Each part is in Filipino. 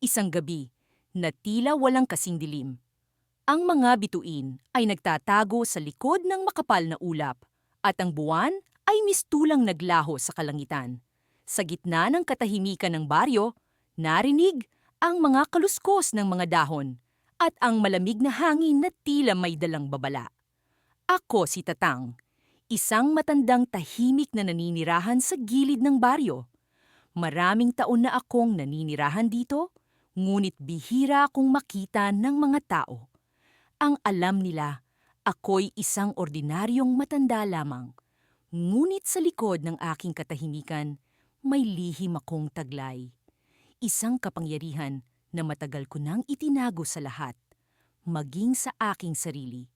Isang gabi na tila walang kasing dilim. Ang mga bituin ay nagtatago sa likod ng makapal na ulap at ang buwan ay mistulang naglaho sa kalangitan. Sa gitna ng katahimikan ng baryo, narinig ang mga kaluskos ng mga dahon at ang malamig na hangin na tila may dalang babala. Ako si Tatang, isang matandang tahimik na naninirahan sa gilid ng baryo. Maraming taon na akong naninirahan dito, ngunit bihira akong makita ng mga tao. Ang alam nila, ako'y isang ordinaryong matanda lamang. Ngunit sa likod ng aking katahimikan, may lihim akong taglay. Isang kapangyarihan na matagal ko nang itinago sa lahat, maging sa aking sarili.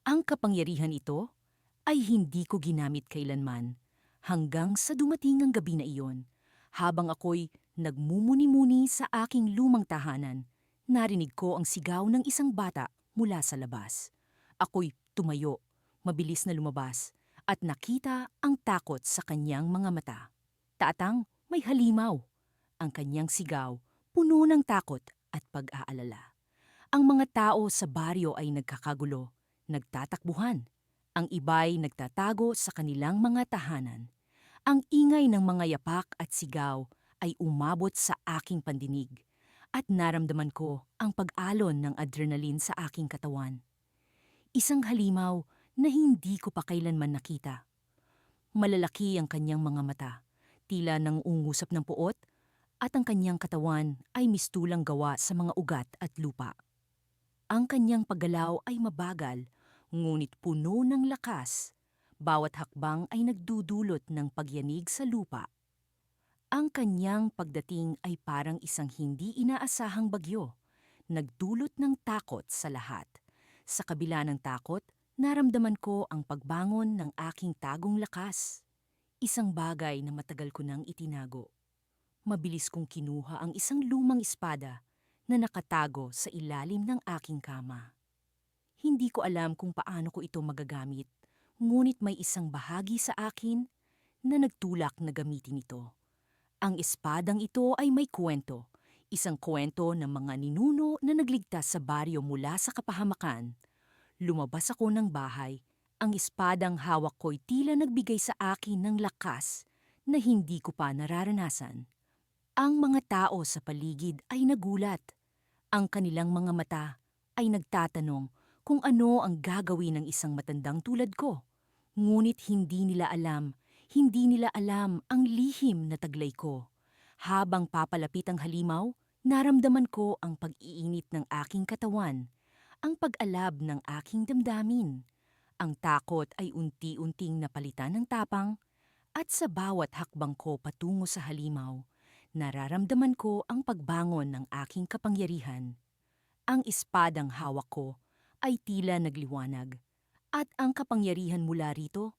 Ang kapangyarihan ito ay hindi ko ginamit kailanman hanggang sa dumating ang gabi na iyon. Habang ako'y nagmumuni-muni sa aking lumang tahanan, narinig ko ang sigaw ng isang bata mula sa labas. Ako'y tumayo, mabilis na lumabas, at nakita ang takot sa kanyang mga mata. Taatang, may halimaw. Ang kanyang sigaw, puno ng takot at pag-aalala. Ang mga tao sa baryo ay nagkakagulo, nagtatakbuhan. Ang iba'y nagtatago sa kanilang mga tahanan. Ang ingay ng mga yapak at sigaw ay umabot sa aking pandinig at naramdaman ko ang pag-alon ng adrenaline sa aking katawan. Isang halimaw na hindi ko pa kailanman nakita. Malalaki ang kanyang mga mata, tila nang ungusap ng puot, at ang kanyang katawan ay mistulang gawa sa mga ugat at lupa. Ang kanyang paggalaw ay mabagal, ngunit puno ng lakas. Bawat hakbang ay nagdudulot ng pagyanig sa lupa. Ang kanyang pagdating ay parang isang hindi inaasahang bagyo, nagdulot ng takot sa lahat. Sa kabila ng takot, naramdaman ko ang pagbangon ng aking tagong lakas. Isang bagay na matagal ko nang itinago. Mabilis kong kinuha ang isang lumang espada na nakatago sa ilalim ng aking kama. Hindi ko alam kung paano ko ito magagamit, ngunit may isang bahagi sa akin na nagtulak na gamitin ito. Ang espadang ito ay may kwento, isang kwento ng mga ninuno na nagligtas sa baryo mula sa kapahamakan. Lumabas ako ng bahay, ang espadang hawak ko'y tila nagbigay sa akin ng lakas na hindi ko pa nararanasan. Ang mga tao sa paligid ay nagulat. Ang kanilang mga mata ay nagtatanong kung ano ang gagawin ng isang matandang tulad ko. Ngunit hindi nila alam ang lihim na taglay ko. Habang papalapit ang halimaw, naramdaman ko ang pag-iinit ng aking katawan, ang pag-alab ng aking damdamin. Ang takot ay unti-unting napalitan ng tapang, at sa bawat hakbang ko patungo sa halimaw, nararamdaman ko ang pagbangon ng aking kapangyarihan. Ang espadang hawak ko ay tila nagliwanag, at ang kapangyarihan mula rito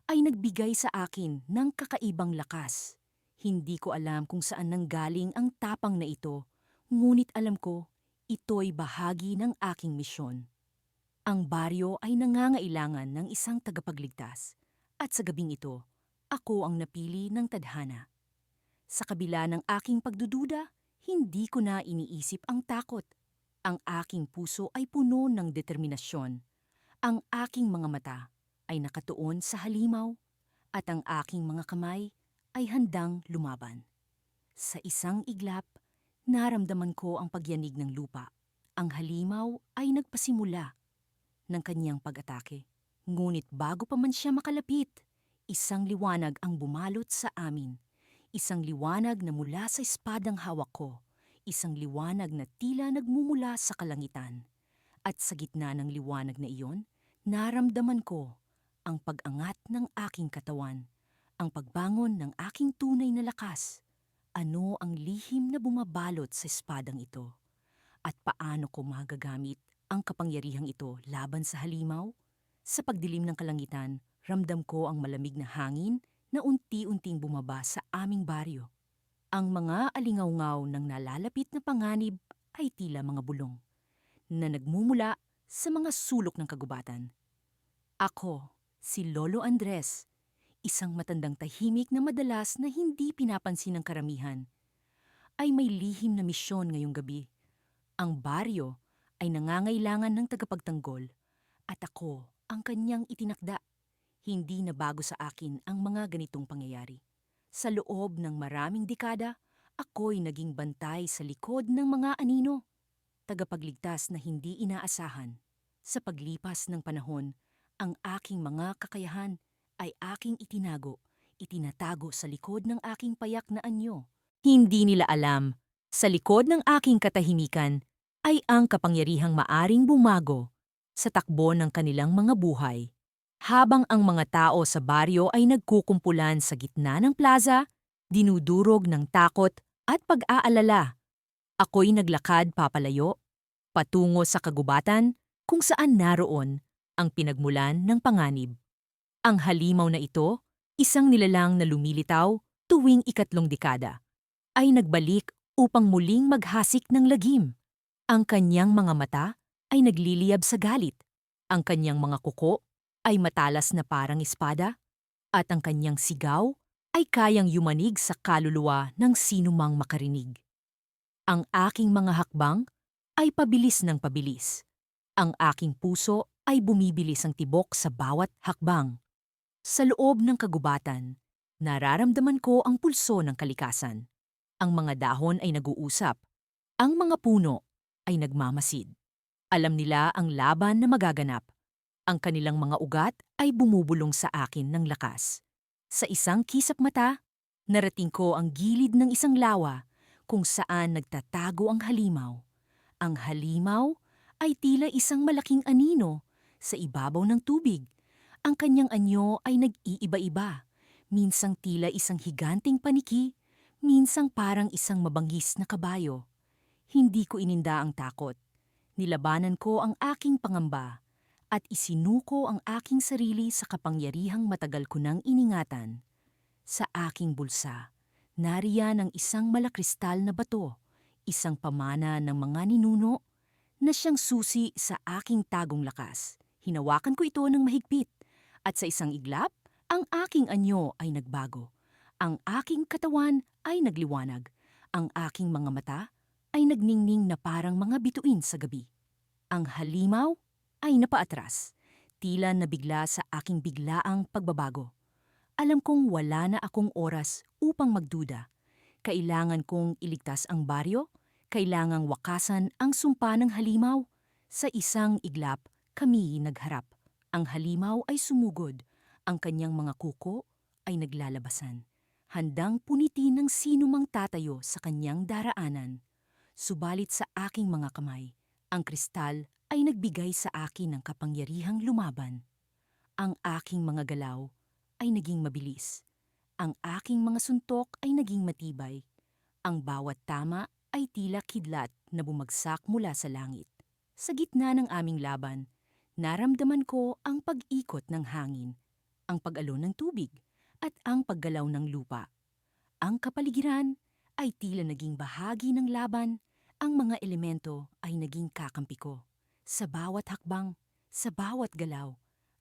ay nagbigay sa akin ng kakaibang lakas. Hindi ko alam kung saan nanggaling ang tapang na ito, ngunit alam ko ito'y bahagi ng aking misyon. Ang baryo ay nangangailangan ng isang tagapagligtas, at sa gabing ito, ako ang napili ng tadhana. Sa kabila ng aking pagdududa, hindi ko na iniisip ang takot. Ang aking puso ay puno ng determinasyon. Ang aking mga mata ay nakatuon sa halimaw at ang aking mga kamay ay handang lumaban. Sa isang iglap, naramdaman ko ang pagyanig ng lupa. Ang halimaw ay nagpasimula ng kanyang pag-atake. Ngunit bago pa man siya makalapit, isang liwanag ang bumalot sa amin. Isang liwanag na mula sa espadang hawak ko. Isang liwanag na tila nagmumula sa kalangitan. At sa gitna ng liwanag na iyon, naramdaman ko ang pag-angat ng aking katawan, ang pagbangon ng aking tunay na lakas. Ano ang lihim na bumabalot sa espadang ito? At paano ko magagamit ang kapangyarihang ito laban sa halimaw? Sa pagdilim ng kalangitan, ramdam ko ang malamig na hangin na unti-unting bumaba sa aming baryo. Ang mga alingawngaw ng nalalapit na panganib ay tila mga bulong na nagmumula sa mga sulok ng kagubatan. Ako, si Lolo Andres, isang matandang tahimik na madalas na hindi pinapansin ng karamihan. ay may lihim na misyon ngayong gabi. Ang baryo ay nangangailangan ng tagapagtanggol at ako ang kanyang itinakda. Hindi na bago sa akin ang mga ganitong pangyayari. Sa loob ng maraming dekada, ako'y naging bantay sa likod ng mga anino, tagapagligtas na hindi inaasahan. Sa paglipas ng panahon, ang aking mga kakayahan ay aking itinatago sa likod ng aking payak na anyo. Hindi nila alam, sa likod ng aking katahimikan ay ang kapangyarihang maaring bumago sa takbo ng kanilang mga buhay. Habang ang mga tao sa baryo ay nagkukumpulan sa gitna ng plaza, dinudurog ng takot at pag-aalala, ako'y naglakad papalayo, patungo sa kagubatan kung saan naroon ang pinagmulan ng panganib. Ang halimaw na ito, isang nilalang na lumilitaw tuwing ikatlong dekada, ay nagbalik upang muling maghasik ng lagim. Ang kanyang mga mata ay nagliliyab sa galit. Ang kanyang mga kuko ay matalas na parang espada. At ang kanyang sigaw ay kayang yumanig sa kaluluwa ng sinumang makarinig. Ang aking mga hakbang ay pabilis ng pabilis. Ang aking puso ay bumibilis ang tibok sa bawat hakbang. Sa loob ng kagubatan, nararamdaman ko ang pulso ng kalikasan. Ang mga dahon ay nag-uusap. Ang mga puno ay nagmamasid. Alam nila ang laban na magaganap. Ang kanilang mga ugat ay bumubulong sa akin ng lakas. Sa isang kisap mata, narating ko ang gilid ng isang lawa kung saan nagtatago ang halimaw. Ang halimaw ay tila isang malaking anino sa ibabaw ng tubig. Ang kanyang anyo ay nag-iiba-iba. Minsang tila isang higanting paniki, minsang parang isang mabangis na kabayo. Hindi ko ininda ang takot. Nilabanan ko ang aking pangamba at isinuko ang aking sarili sa kapangyarihang matagal ko nang iningatan. Sa aking bulsa, nariyan ang isang malakristal na bato, isang pamana ng mga ninuno na siyang susi sa aking tagong lakas. Hinawakan ko ito ng mahigpit at sa isang iglap, ang aking anyo ay nagbago. Ang aking katawan ay nagliwanag. Ang aking mga mata ay nagningning na parang mga bituin sa gabi. Ang halimaw ay napaatras, tila nabigla sa aking biglaang pagbabago. Alam kong wala na akong oras upang magduda. Kailangan kong iligtas ang baryo, kailangang wakasan ang sumpa ng halimaw. Sa isang iglap, kami nagharap. Ang halimaw ay sumugod, ang kanyang mga kuko ay naglalabasan. Handang punitin ng sinumang tatayo sa kanyang daraanan. Subalit sa aking mga kamay, ang kristal ay nagbigay sa akin ng kapangyarihang lumaban. Ang aking mga galaw ay naging mabilis. Ang aking mga suntok ay naging matibay. Ang bawat tama ay tila kidlat na bumagsak mula sa langit. Sa gitna ng aming laban, naramdaman ko ang pag-ikot ng hangin, ang pag-alon ng tubig, at ang paggalaw ng lupa. Ang kapaligiran ay tila naging bahagi ng laban. Ang mga elemento ay naging kakampi ko. Sa bawat hakbang, sa bawat galaw,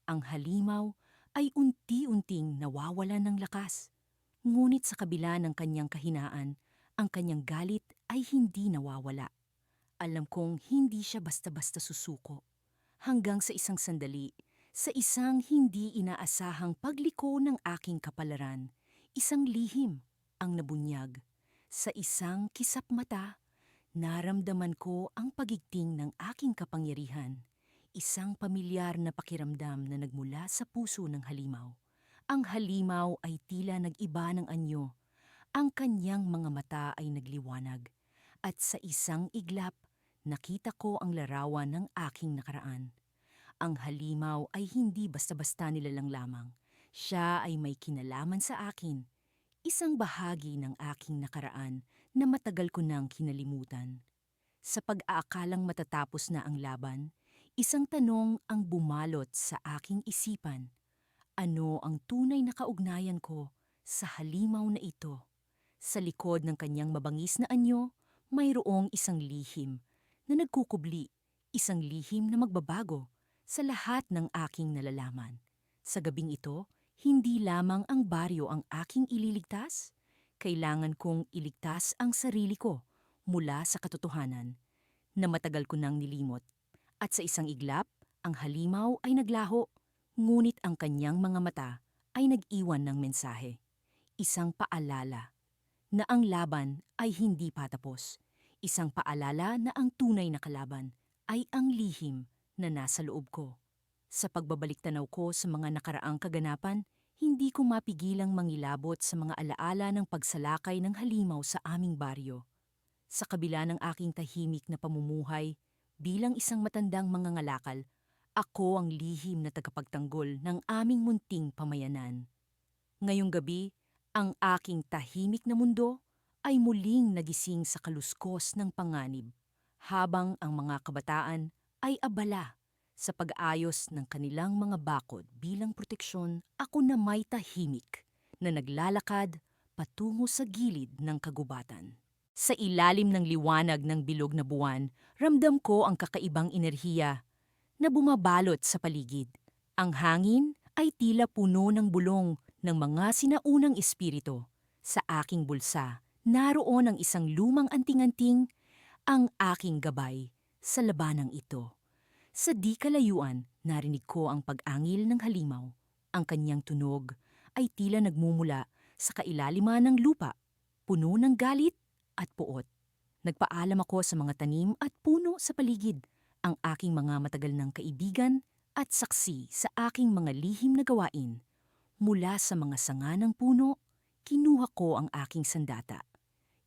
ang halimaw ay unti-unting nawawalan ng lakas. Ngunit sa kabila ng kanyang kahinaan, ang kanyang galit ay hindi nawawala. Alam kong hindi siya basta-basta susuko. Hanggang sa isang sandali, sa isang hindi inaasahang pagliko ng aking kapalaran, isang lihim ang nabunyag. Sa isang kisap mata, naramdaman ko ang pagigting ng aking kapangyarihan. Isang pamilyar na pakiramdam na nagmula sa puso ng halimaw. Ang halimaw ay tila nag-iba ng anyo. Ang kanyang mga mata ay nagliwanag. At sa isang iglap, nakita ko ang larawan ng aking nakaraan. Ang halimaw ay hindi basta-basta nilalang lamang. Siya ay may kinalaman sa akin. Isang bahagi ng aking nakaraan na matagal ko nang kinalimutan. Sa pag-aakalang matatapos na ang laban, isang tanong ang bumalot sa aking isipan. Ano ang tunay na kaugnayan ko sa halimaw na ito? Sa likod ng kanyang mabangis na anyo, mayroong isang lihim na nagkukubli, isang lihim na magbabago sa lahat ng aking nalalaman. Sa gabing ito, hindi lamang ang baryo ang aking ililigtas, Kailangan kong iligtas ang sarili ko mula sa katotohanan na matagal ko nang nilimot. At sa isang iglap, ang halimaw ay naglaho, ngunit ang kanyang mga mata ay nag-iwan ng mensahe. Isang paalala na ang laban ay hindi patapos. Isang paalala na ang tunay na kalaban ay ang lihim na nasa loob ko. Sa pagbabalik tanaw ko sa mga nakaraang kaganapan, hindi ko mapigilang mangilabot sa mga alaala ng pagsalakay ng halimaw sa aming baryo. Sa kabila ng aking tahimik na pamumuhay, bilang isang matandang mangangalakal, ako ang lihim na tagapagtanggol ng aming munting pamayanan. Ngayong gabi, ang aking tahimik na mundo ay muling nagising sa kaluskos ng panganib, habang ang mga kabataan ay abala sa pag-ayos ng kanilang mga bakod bilang proteksyon. Ako na may tahimik na naglalakad patungo sa gilid ng kagubatan. Sa ilalim ng liwanag ng bilog na buwan, ramdam ko ang kakaibang enerhiya na bumabalot sa paligid. Ang hangin ay tila puno ng bulong ng mga sinaunang espiritu. Sa aking bulsa, naroon ang isang lumang anting-anting, ang aking gabay sa labanang ito. Sa di kalayuan, narinig ko ang pag-angil ng halimaw. Ang kanyang tunog ay tila nagmumula sa kailaliman ng lupa, puno ng galit at puot. Nagpaalam ako sa mga tanim at puno sa paligid, ang aking mga matagal ng kaibigan at saksi sa aking mga lihim na gawain. Mula sa mga sanga ng puno, kinuha ko ang aking sandata,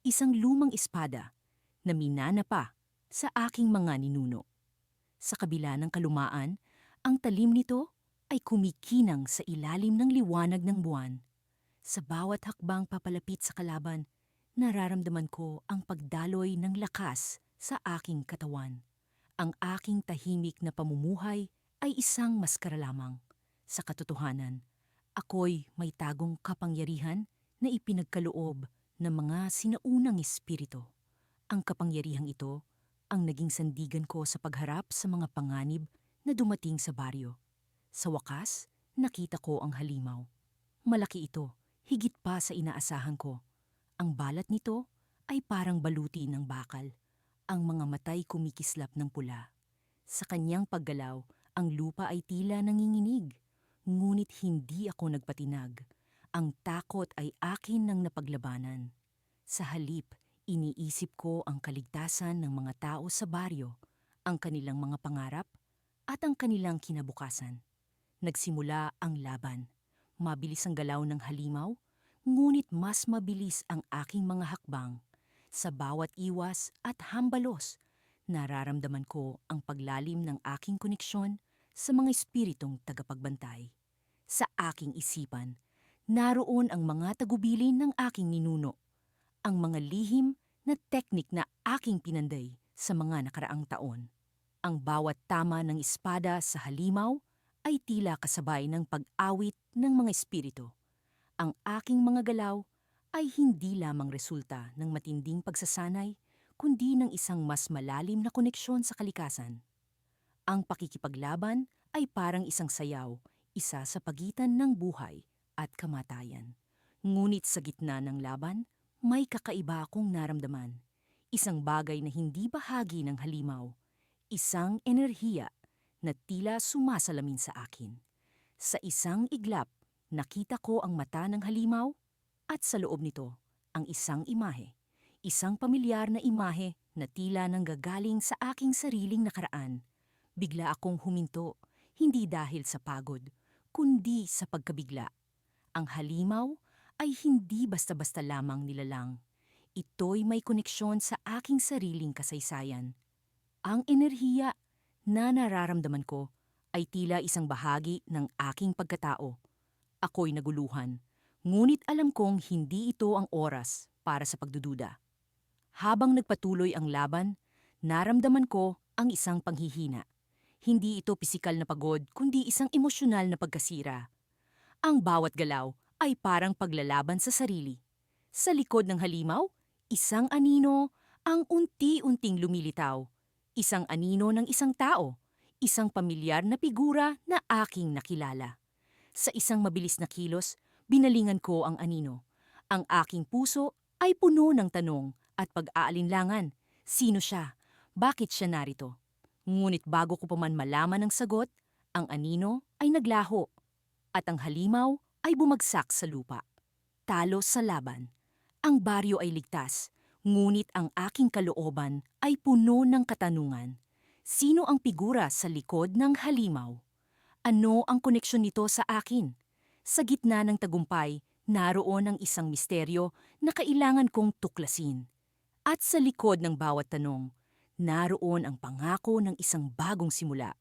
isang lumang espada na minana pa sa aking mga ninuno. Sa kabila ng kalumaan, ang talim nito ay kumikinang sa ilalim ng liwanag ng buwan. Sa bawat hakbang papalapit sa kalaban, nararamdaman ko ang pagdaloy ng lakas sa aking katawan. Ang aking tahimik na pamumuhay ay isang maskara lamang. Sa katotohanan, ako'y may tagong kapangyarihan na ipinagkaloob ng mga sinaunang espiritu. Ang kapangyarihang ito ang naging sandigan ko sa pagharap sa mga panganib na dumating sa baryo. Sa wakas, nakita ko ang halimaw. Malaki ito, higit pa sa inaasahan ko. Ang balat nito ay parang baluti ng bakal. Ang mga matay kumikislap ng pula. Sa kanyang paggalaw, ang lupa ay tila nanginginig. Ngunit hindi ako nagpatinag. Ang takot ay akin ng napaglabanan. Sa halip, iniisip ko ang kaligtasan ng mga tao sa baryo, ang kanilang mga pangarap, at ang kanilang kinabukasan. Nagsimula ang laban. Mabilis ang galaw ng halimaw, ngunit mas mabilis ang aking mga hakbang. Sa bawat iwas at hambalos, nararamdaman ko ang paglalim ng aking koneksyon sa mga espiritong tagapagbantay. Sa aking isipan, naroon ang mga tagubilin ng aking ninuno, ang mga lihim na teknik na aking pinanday sa mga nakaraang taon. Ang bawat tama ng espada sa halimaw ay tila kasabay ng pag-awit ng mga espiritu. Ang aking mga galaw ay hindi lamang resulta ng matinding pagsasanay, kundi ng isang mas malalim na koneksyon sa kalikasan. Ang pakikipaglaban ay parang isang sayaw, isa sa pagitan ng buhay at kamatayan. Ngunit sa gitna ng laban, may kakaiba akong naramdaman. Isang bagay na hindi bahagi ng halimaw. Isang enerhiya na tila sumasalamin sa akin. Sa isang iglap, nakita ko ang mata ng halimaw at sa loob nito ang isang imahe. Isang pamilyar na imahe na tila nanggagaling sa aking sariling nakaraan. Bigla akong huminto, hindi dahil sa pagod, kundi sa pagkabigla. Ang halimaw ay hindi basta-basta lamang nilalang. Ito'y may koneksyon sa aking sariling kasaysayan. Ang enerhiya na nararamdaman ko ay tila isang bahagi ng aking pagkatao. Ako'y naguluhan, ngunit alam kong hindi ito ang oras para sa pagdududa. Habang nagpatuloy ang laban, naramdaman ko ang isang panghihina. Hindi ito pisikal na pagod, kundi isang emosyonal na pagkasira. Ang bawat galaw ay parang paglalaban sa sarili. Sa likod ng halimaw, isang anino ang unti-unting lumilitaw. Isang anino ng isang tao, isang pamilyar na figura na aking nakilala. Sa isang mabilis na kilos, binalingan ko ang anino. Ang aking puso ay puno ng tanong at pag-aalinlangan. Sino siya? Bakit siya narito? Ngunit bago ko pa man malaman ang sagot, ang anino ay naglaho at ang halimaw ay bumagsak sa lupa. Talo sa laban. Ang baryo ay ligtas, ngunit ang aking kalooban ay puno ng katanungan. Sino ang figura sa likod ng halimaw? Ano ang koneksyon nito sa akin? Sa gitna ng tagumpay, naroon ang isang misteryo na kailangan kong tuklasin. At sa likod ng bawat tanong, naroon ang pangako ng isang bagong simula.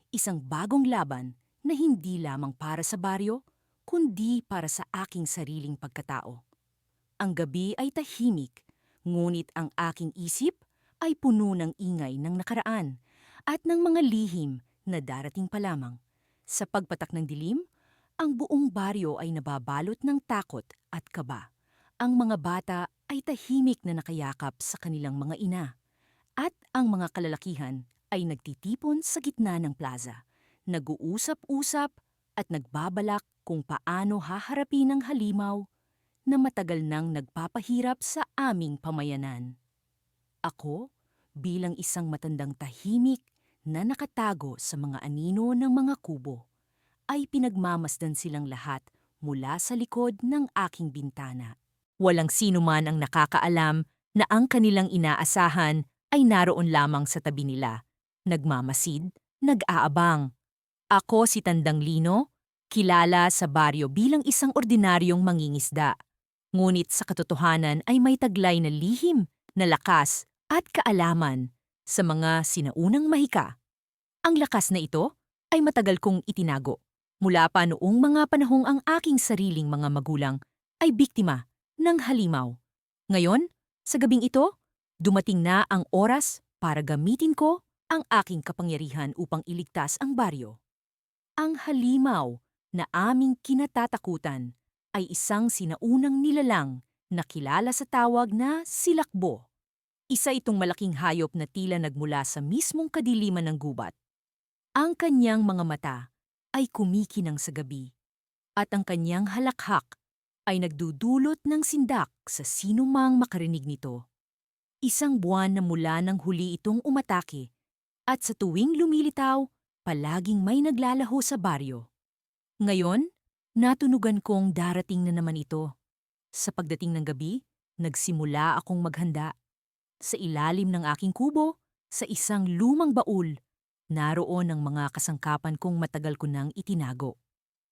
Isang bagong laban na hindi lamang para sa baryo, kundi para sa aking sariling pagkatao. Ang gabi ay tahimik, ngunit ang aking isip ay puno ng ingay ng nakaraan at ng mga lihim na darating pa lamang. Sa pagpatak ng dilim, ang buong baryo ay nababalot ng takot at kaba. Ang mga bata ay tahimik na nakayakap sa kanilang mga ina. At ang mga kalalakihan ay nagtitipon sa gitna ng plaza. Nag-uusap-usap at nagbabalak kung paano haharapin ang halimaw na matagal nang nagpapahirap sa aming pamayanan. Ako, bilang isang matandang tahimik na nakatago sa mga anino ng mga kubo, ay pinagmamasdan silang lahat mula sa likod ng aking bintana. Walang sino man ang nakakaalam na ang kanilang inaasahan ay naroon lamang sa tabi nila. Nagmamasid, nag-aabang. Ako si Tandang Lino, kilala sa baryo bilang isang ordinaryong mangingisda. Ngunit sa katotohanan ay may taglay na lihim, na lakas at kaalaman sa mga sinaunang mahika. Ang lakas na ito ay matagal kong itinago. Mula pa noong mga panahong ang aking sariling mga magulang ay biktima ng halimaw. Ngayon, sa gabing ito, dumating na ang oras para gamitin ko ang aking kapangyarihan upang iligtas ang baryo. Ang halimaw na aming kinatatakutan ay isang sinaunang nilalang na kilala sa tawag na silakbo. Isa itong malaking hayop na tila nagmula sa mismong kadiliman ng gubat. Ang kanyang mga mata ay kumikinang sa gabi at ang kanyang halakhak ay nagdudulot ng sindak sa sinumang makarinig nito. Isang buwan na mula nang huli itong umatake at sa tuwing lumilitaw, palaging may naglalaho sa baryo. Ngayon, natunugan kong darating na naman ito. Sa pagdating ng gabi, nagsimula akong maghanda. Sa ilalim ng aking kubo, sa isang lumang baul, naroon ang mga kasangkapan kong matagal ko nang itinago.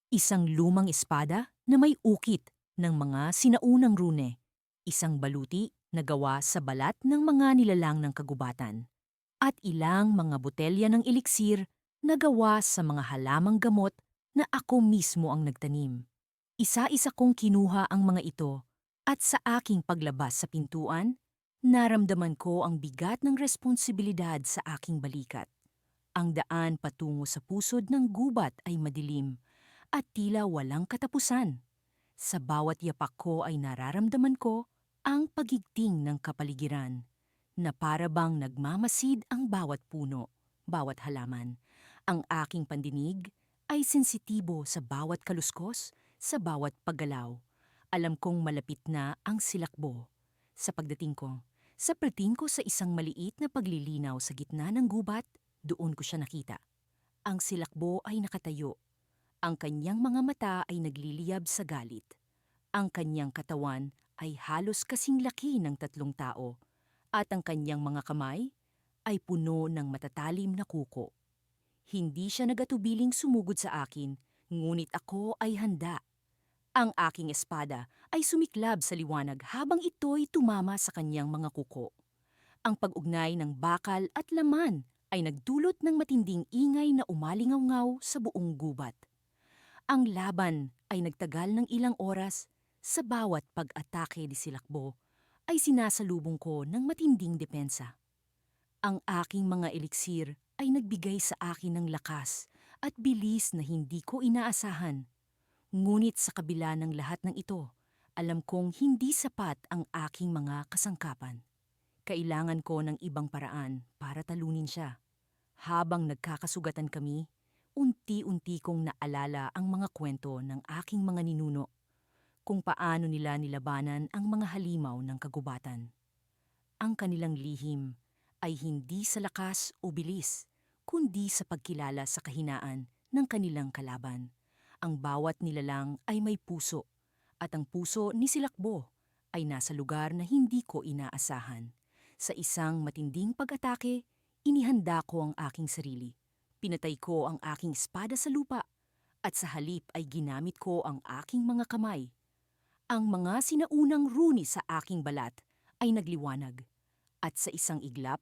Isang lumang espada na may ukit ng mga sinaunang rune. Isang baluti na gawa sa balat ng mga nilalang ng kagubatan. At ilang mga botelya ng eliksir na gawa sa mga halamang gamot na ako mismo ang nagtanim. Isa-isa kong kinuha ang mga ito at sa aking paglabas sa pintuan, naramdaman ko ang bigat ng responsibilidad sa aking balikat. Ang daan patungo sa pusod ng gubat ay madilim at tila walang katapusan. Sa bawat yapak ko ay nararamdaman ko ang pagigting ng kapaligiran na para bang nagmamasid ang bawat puno, bawat halaman. Ang aking pandinig ay sensitibo sa bawat kaluskos, sa bawat paggalaw. Alam kong malapit na ang silakbo. Sa pagdating ko, sa pagdating ko sa isang maliit na paglilinaw sa gitna ng gubat, doon ko siya nakita. Ang silakbo ay nakatayo. Ang kanyang mga mata ay nagliliyab sa galit. Ang kanyang katawan ay halos kasing laki ng 3 tao. At ang kanyang mga kamay ay puno ng matatalim na kuko. Hindi siya nagatubiling sumugod sa akin, ngunit ako ay handa. Ang aking espada ay sumiklab sa liwanag habang ito'y tumama sa kanyang mga kuko. Ang pag-ugnay ng bakal at laman ay nagdulot ng matinding ingay na umalingaw-ngaw sa buong gubat. Ang laban ay nagtagal ng ilang oras. Sa bawat pag-atake ni Silakbo ay sinasalubong ko ng matinding depensa. Ang aking mga eliksir ay nagbigay sa akin ng lakas at bilis na hindi ko inaasahan. Ngunit sa kabila ng lahat ng ito, alam kong hindi sapat ang aking mga kasangkapan. Kailangan ko ng ibang paraan para talunin siya. Habang nagkakasugatan kami, unti-unti kong naalala ang mga kwento ng aking mga ninuno. kung paano nila nilabanan ang mga halimaw ng kagubatan. Ang kanilang lihim ay hindi sa lakas o bilis, kundi sa pagkilala sa kahinaan ng kanilang kalaban. Ang bawat nilalang ay may puso, at ang puso ni Silakbo ay nasa lugar na hindi ko inaasahan. Sa isang matinding pag-atake, inihanda ko ang aking sarili. Pinatay ko ang aking espada sa lupa, at sa halip ay ginamit ko ang aking mga kamay. Ang mga sinaunang runi sa aking balat ay nagliwanag, at sa isang iglap,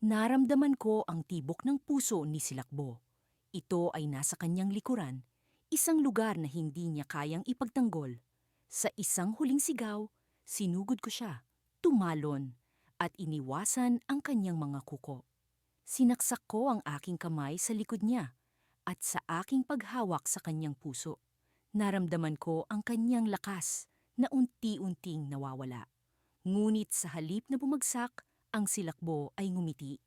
naramdaman ko ang tibok ng puso ni Silakbo. Ito ay nasa kanyang likuran, isang lugar na hindi niya kayang ipagtanggol. Sa isang huling sigaw, sinugod ko siya, tumalon, at iniwasan ang kanyang mga kuko. Sinaksak ko ang aking kamay sa likod niya, at sa aking paghawak sa kanyang puso, naramdaman ko ang kanyang lakas na unti-unting nawawala. Ngunit sa halip na bumagsak, ang Silakbo ay ngumiti.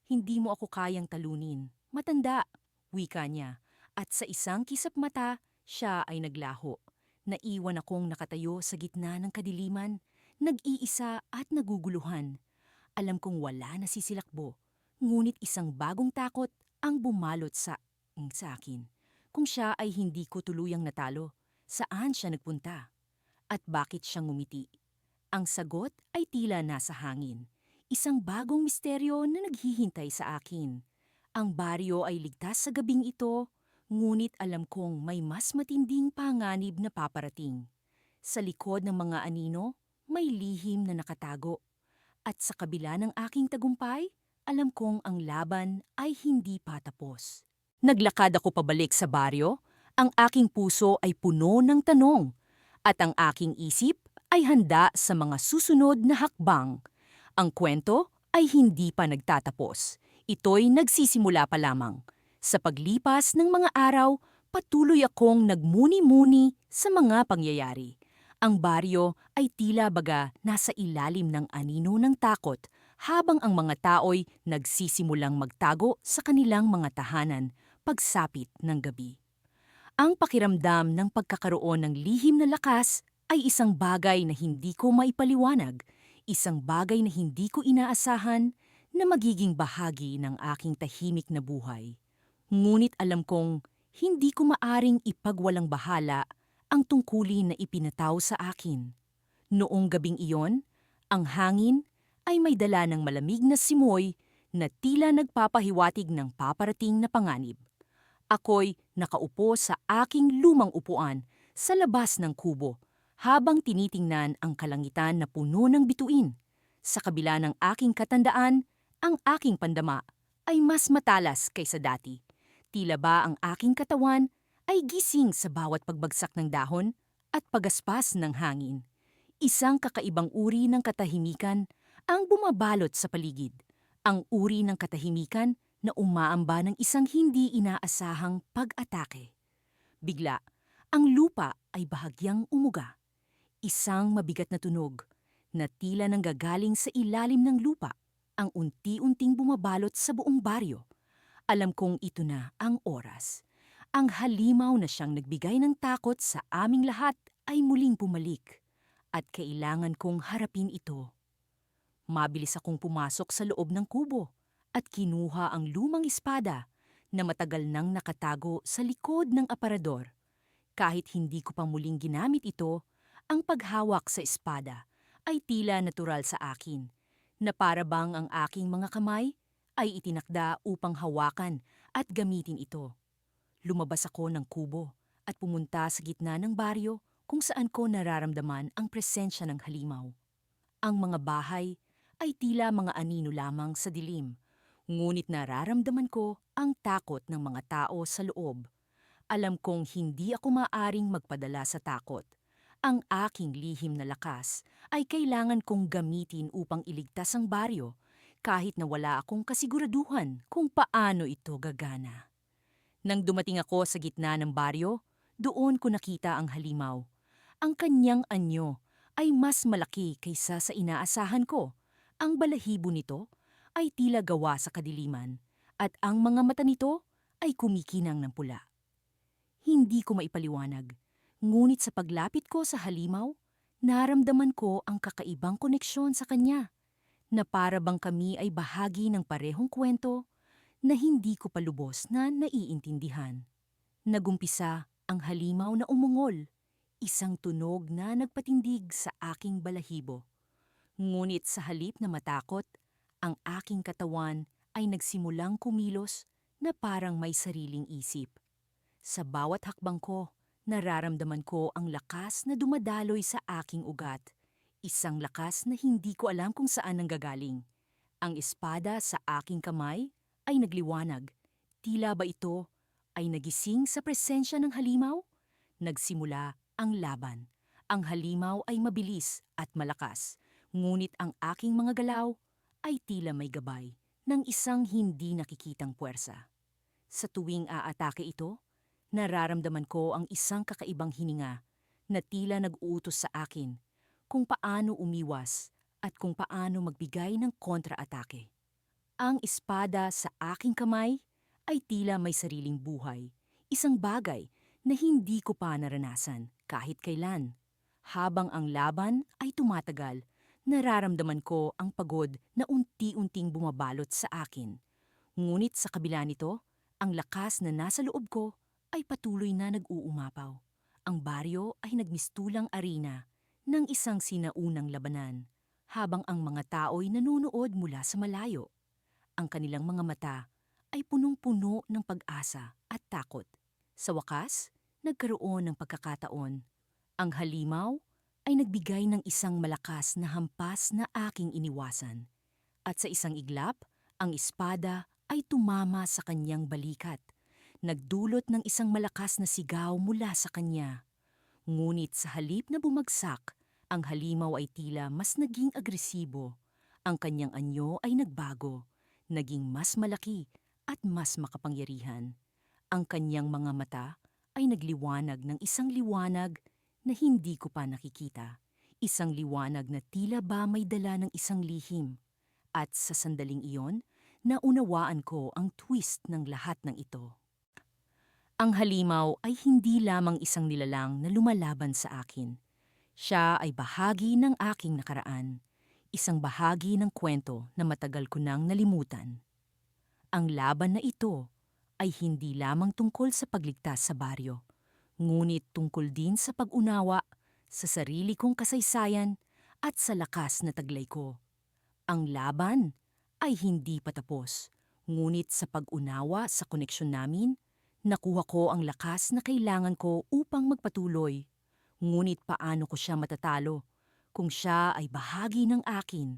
Hindi mo ako kayang talunin, matanda, wika niya, at sa isang kisap mata, siya ay naglaho. Naiwan akong nakatayo sa gitna ng kadiliman, nag-iisa at naguguluhan. Alam kong wala na si Silakbo, ngunit isang bagong takot ang bumalot sa akin. Kung siya ay hindi ko tuluyang natalo, saan siya nagpunta? At bakit siya ngumiti? Ang sagot ay tila nasa hangin. Isang bagong misteryo na naghihintay sa akin. Ang baryo ay ligtas sa gabing ito, ngunit alam kong may mas matinding panganib na paparating. Sa likod ng mga anino, may lihim na nakatago. At sa kabila ng aking tagumpay, alam kong ang laban ay hindi pa tapos. Naglakad ako pabalik sa baryo, ang aking puso ay puno ng tanong, at ang aking isip ay handa sa mga susunod na hakbang. Ang kwento ay hindi pa nagtatapos. Ito'y nagsisimula pa lamang. Sa paglipas ng mga araw, patuloy akong nagmuni-muni sa mga pangyayari. Ang baryo ay tila baga nasa ilalim ng anino ng takot, habang ang mga tao'y nagsisimulang magtago sa kanilang mga tahanan pagsapit ng gabi. Ang pakiramdam ng pagkakaroon ng lihim na lakas ay isang bagay na hindi ko maipaliwanag, isang bagay na hindi ko inaasahan na magiging bahagi ng aking tahimik na buhay. Ngunit alam kong hindi ko maaring ipagwalang bahala ang tungkulin na ipinataw sa akin. Noong gabing iyon, ang hangin ay may dala ng malamig na simoy na tila nagpapahiwatig ng paparating na panganib. Ako'y nakaupo sa aking lumang upuan sa labas ng kubo habang tinitingnan ang kalangitan na puno ng bituin. Sa kabila ng aking katandaan, ang aking pandama ay mas matalas kaysa dati. Tila ba ang aking katawan ay gising sa bawat pagbagsak ng dahon at pagaspas ng hangin. Isang kakaibang uri ng katahimikan ang bumabalot sa paligid. Ang uri ng katahimikan na umaamba ng isang hindi inaasahang pag-atake. Bigla, ang lupa ay bahagyang umuga. Isang mabigat na tunog na tila nanggagaling sa ilalim ng lupa ang unti-unting bumabalot sa buong baryo. Alam kong ito na ang oras. Ang halimaw na siyang nagbigay ng takot sa aming lahat ay muling bumalik at kailangan kong harapin ito. Mabilis akong pumasok sa loob ng kubo at kinuha ang lumang espada na matagal nang nakatago sa likod ng aparador. Kahit hindi ko pa muling ginamit ito, ang paghawak sa espada ay tila natural sa akin, na para bang ang aking mga kamay ay itinakda upang hawakan at gamitin ito. Lumabas ako ng kubo at pumunta sa gitna ng baryo kung saan ko nararamdaman ang presensya ng halimaw. Ang mga bahay ay tila mga anino lamang sa dilim, ngunit nararamdaman ko ang takot ng mga tao sa loob. Alam kong hindi ako maaring magpadala sa takot. Ang aking lihim na lakas ay kailangan kong gamitin upang iligtas ang baryo, kahit na wala akong kasiguraduhan kung paano ito gagana. Nang dumating ako sa gitna ng baryo, doon ko nakita ang halimaw. Ang kanyang anyo ay mas malaki kaysa sa inaasahan ko. Ang balahibo nito ay tila gawa sa kadiliman, at ang mga mata nito ay kumikinang ng pula. Hindi ko maipaliwanag, Ngunit sa paglapit ko sa halimaw, naramdaman ko ang kakaibang koneksyon sa kanya, na para bang kami ay bahagi ng parehong kwento na hindi ko pa lubos na naiintindihan. Nagumpisa ang halimaw na umungol, isang tunog na nagpatindig sa aking balahibo. Ngunit sa halip na matakot, ang aking katawan ay nagsimulang kumilos na parang may sariling isip. Sa bawat hakbang ko, nararamdaman ko ang lakas na dumadaloy sa aking ugat. Isang lakas na hindi ko alam kung saan nanggagaling. Ang espada sa aking kamay ay nagliwanag. Tila ba ito ay nagising sa presensya ng halimaw? Nagsimula ang laban. Ang halimaw ay mabilis at malakas, ngunit ang aking mga galaw ay tila may gabay ng isang hindi nakikitang puwersa. Sa tuwing aatake ito, nararamdaman ko ang isang kakaibang hininga na tila nag-uutos sa akin kung paano umiwas at kung paano magbigay ng kontra-atake. Ang espada sa aking kamay ay tila may sariling buhay, isang bagay na hindi ko pa naranasan kahit kailan. Habang ang laban ay tumatagal, nararamdaman ko ang pagod na unti-unting bumabalot sa akin. Ngunit sa kabila nito, ang lakas na nasa loob ko ay patuloy na nag-uumapaw. Ang baryo ay nagmistulang arena ng isang sinaunang labanan, habang ang mga tao'y nanonood mula sa malayo. Ang kanilang mga mata ay punong-puno ng pag-asa at takot. Sa wakas, nagkaroon ng pagkakataon. Ang halimaw ay nagbigay ng isang malakas na hampas na aking iniwasan. At sa isang iglap, ang espada ay tumama sa kanyang balikat. Nagdulot ng isang malakas na sigaw mula sa kanya. Ngunit sa halip na bumagsak, ang halimaw ay tila mas naging agresibo. Ang kanyang anyo ay nagbago, naging mas malaki at mas makapangyarihan. Ang kanyang mga mata ay nagliwanag ng isang liwanag na hindi ko pa nakikita. Isang liwanag na tila ba may dala ng isang lihim. At sa sandaling iyon, naunawaan ko ang twist ng lahat ng ito. Ang halimaw ay hindi lamang isang nilalang na lumalaban sa akin. Siya ay bahagi ng aking nakaraan, isang bahagi ng kwento na matagal ko nang nalimutan. Ang laban na ito ay hindi lamang tungkol sa pagligtas sa baryo, ngunit tungkol din sa pag-unawa sa sarili kong kasaysayan at sa lakas na taglay ko. Ang laban ay hindi patapos, ngunit sa pag-unawa sa koneksyon namin, nakuha ko ang lakas na kailangan ko upang magpatuloy. Ngunit paano ko siya matatalo kung siya ay bahagi ng akin?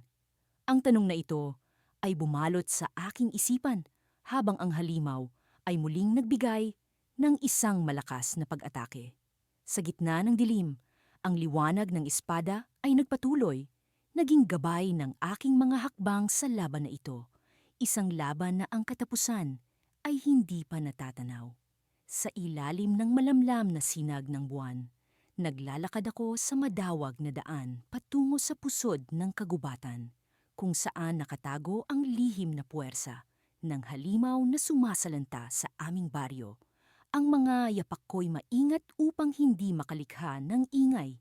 Ang tanong na ito ay bumalot sa aking isipan habang ang halimaw ay muling nagbigay ng isang malakas na pag-atake. Sa gitna ng dilim, ang liwanag ng espada ay nagpatuloy, naging gabay ng aking mga hakbang sa laban na ito. Isang laban na ang katapusan ay hindi pa natatanaw. Sa ilalim ng malamlam na sinag ng buwan, naglalakad ako sa madawag na daan patungo sa pusod ng kagubatan, kung saan nakatago ang lihim na puwersa ng halimaw na sumasalanta sa aming baryo. Ang mga yapak ko'y maingat upang hindi makalikha ng ingay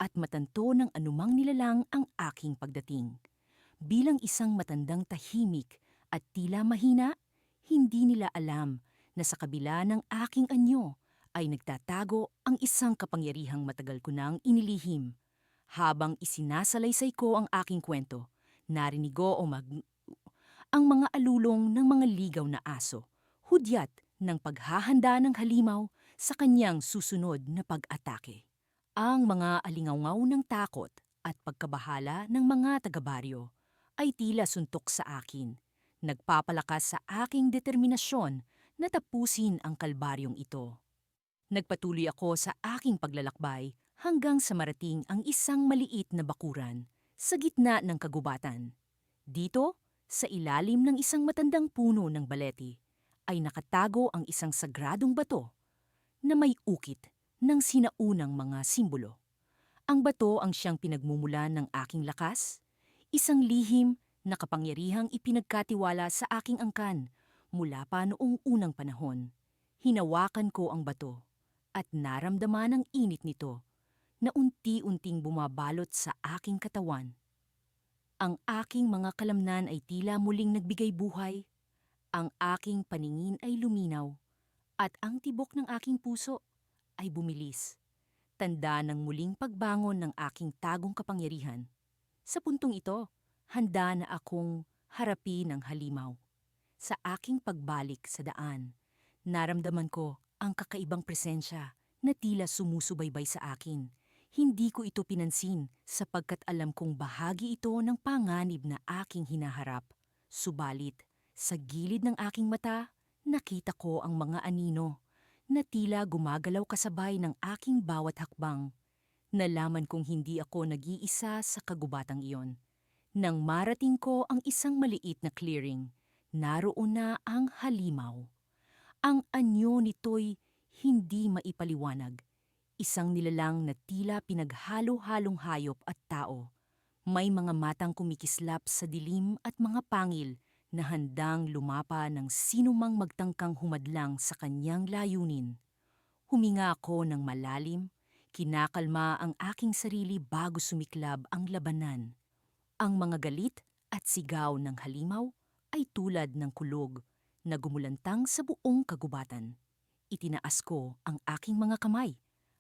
at matanto ng anumang nilalang ang aking pagdating. Bilang isang matandang tahimik at tila mahina, hindi nila alam na sa kabila ng aking anyo ay nagtatago ang isang kapangyarihang matagal ko nang inilihim. Habang isinasalaysay ko ang aking kwento, narinig ko ang mga alulong ng mga ligaw na aso, hudyat ng paghahanda ng halimaw sa kanyang susunod na pag-atake. Ang mga alingawngaw ng takot at pagkabahala ng mga taga-baryo ay tila suntok sa akin, nagpapalakas sa aking determinasyon na tapusin ang kalbaryong ito. Nagpatuloy ako sa aking paglalakbay hanggang sa marating ang isang maliit na bakuran sa gitna ng kagubatan. Dito, sa ilalim ng isang matandang puno ng baleti, ay nakatago ang isang sagradong bato na may ukit ng sinaunang mga simbolo. Ang bato ang siyang pinagmumulan ng aking lakas, isang lihim na kapangyarihang ipinagkatiwala sa aking angkan mula pa noong unang panahon. Hinawakan ko ang bato at naramdaman ang init nito na unti-unting bumabalot sa aking katawan. Ang aking mga kalamnan ay tila muling nagbigay buhay, ang aking paningin ay luminaw, at ang tibok ng aking puso ay bumilis. Tanda ng muling pagbangon ng aking tagong kapangyarihan. Sa puntong ito, handa na akong harapin ang halimaw. Sa aking pagbalik sa daan, naramdaman ko ang kakaibang presensya na tila sumusubaybay sa akin. Hindi ko ito pinansin sapagkat alam kong bahagi ito ng panganib na aking hinaharap. Subalit, sa gilid ng aking mata, nakita ko ang mga anino na tila gumagalaw kasabay ng aking bawat hakbang. Nalaman kong hindi ako nag-iisa sa kagubatang iyon. Nang marating ko ang isang maliit na clearing, naroon na ang halimaw. Ang anyo nito'y hindi maipaliwanag. Isang nilalang na tila pinaghalo-halong hayop at tao. May mga matang kumikislap sa dilim at mga pangil na handang lumapa ng sinumang magtangkang humadlang sa kanyang layunin. Huminga ako ng malalim, kinakalma ang aking sarili bago sumiklab ang labanan. Ang mga galit at sigaw ng halimaw ay tulad ng kulog na gumulantang sa buong kagubatan. Itinaas ko ang aking mga kamay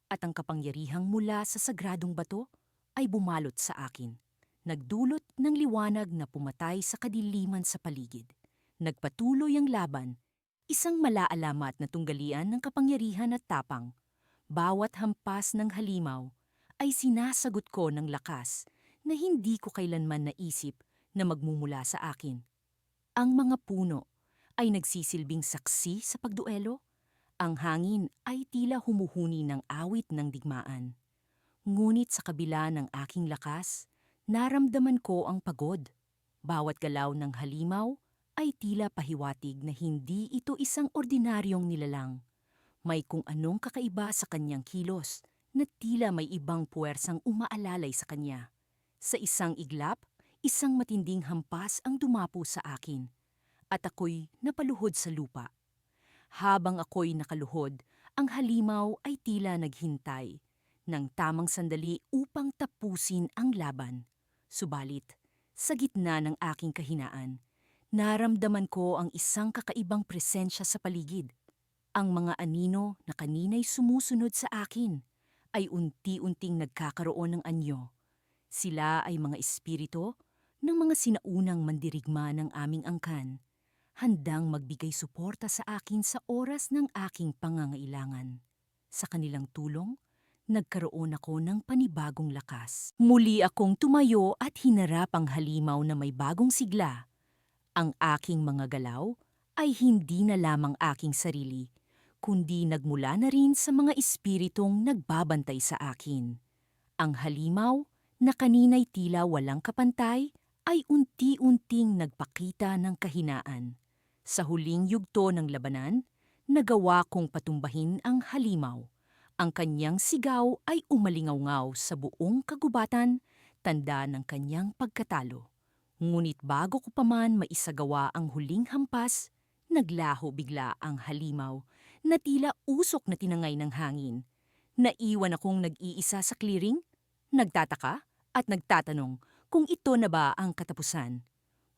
at ang kapangyarihang mula sa sagradong bato ay bumalot sa akin. Nagdulot ng liwanag na pumatay sa kadiliman sa paligid. Nagpatuloy ang laban, isang malaalamat na tunggalian ng kapangyarihan at tapang. Bawat hampas ng halimaw ay sinasagot ko ng lakas na hindi ko kailanman naisip na magmumula sa akin. Ang mga puno ay nagsisilbing saksi sa pagduelo. Ang hangin ay tila humuhuni ng awit ng digmaan. Ngunit sa kabila ng aking lakas, naramdaman ko ang pagod. Bawat galaw ng halimaw ay tila pahiwatig na hindi ito isang ordinaryong nilalang. May kung anong kakaiba sa kanyang kilos na tila may ibang puwersang umaalalay sa kanya. Sa isang iglap, isang matinding hampas ang dumapo sa akin at ako'y napaluhod sa lupa. Habang ako'y nakaluhod, ang halimaw ay tila naghintay ng tamang sandali upang tapusin ang laban. Subalit, sa gitna ng aking kahinaan, naramdaman ko ang isang kakaibang presensya sa paligid. Ang mga anino na kanina'y sumusunod sa akin ay unti-unting nagkakaroon ng anyo. Sila ay mga espiritu ng mga sinaunang mandirigma ng aming angkan, handang magbigay suporta sa akin sa oras ng aking pangangailangan. Sa kanilang tulong, nagkaroon ako ng panibagong lakas. Muli akong tumayo at hinarap ang halimaw na may bagong sigla. Ang aking mga galaw ay hindi na lamang aking sarili, kundi nagmula na rin sa mga espiritong nagbabantay sa akin. Ang halimaw, na kanina'y tila walang kapantay, ay unti-unting nagpakita ng kahinaan. Sa huling yugto ng labanan, nagawa kong patumbahin ang halimaw. Ang kanyang sigaw ay umalingaw-ngaw sa buong kagubatan, tanda ng kanyang pagkatalo. Ngunit bago ko pa man maisagawa ang huling hampas, naglaho bigla ang halimaw na tila usok na tinangay ng hangin. Naiwan akong nag-iisa sa clearing, nagtataka at nagtatanong kung ito na ba ang katapusan.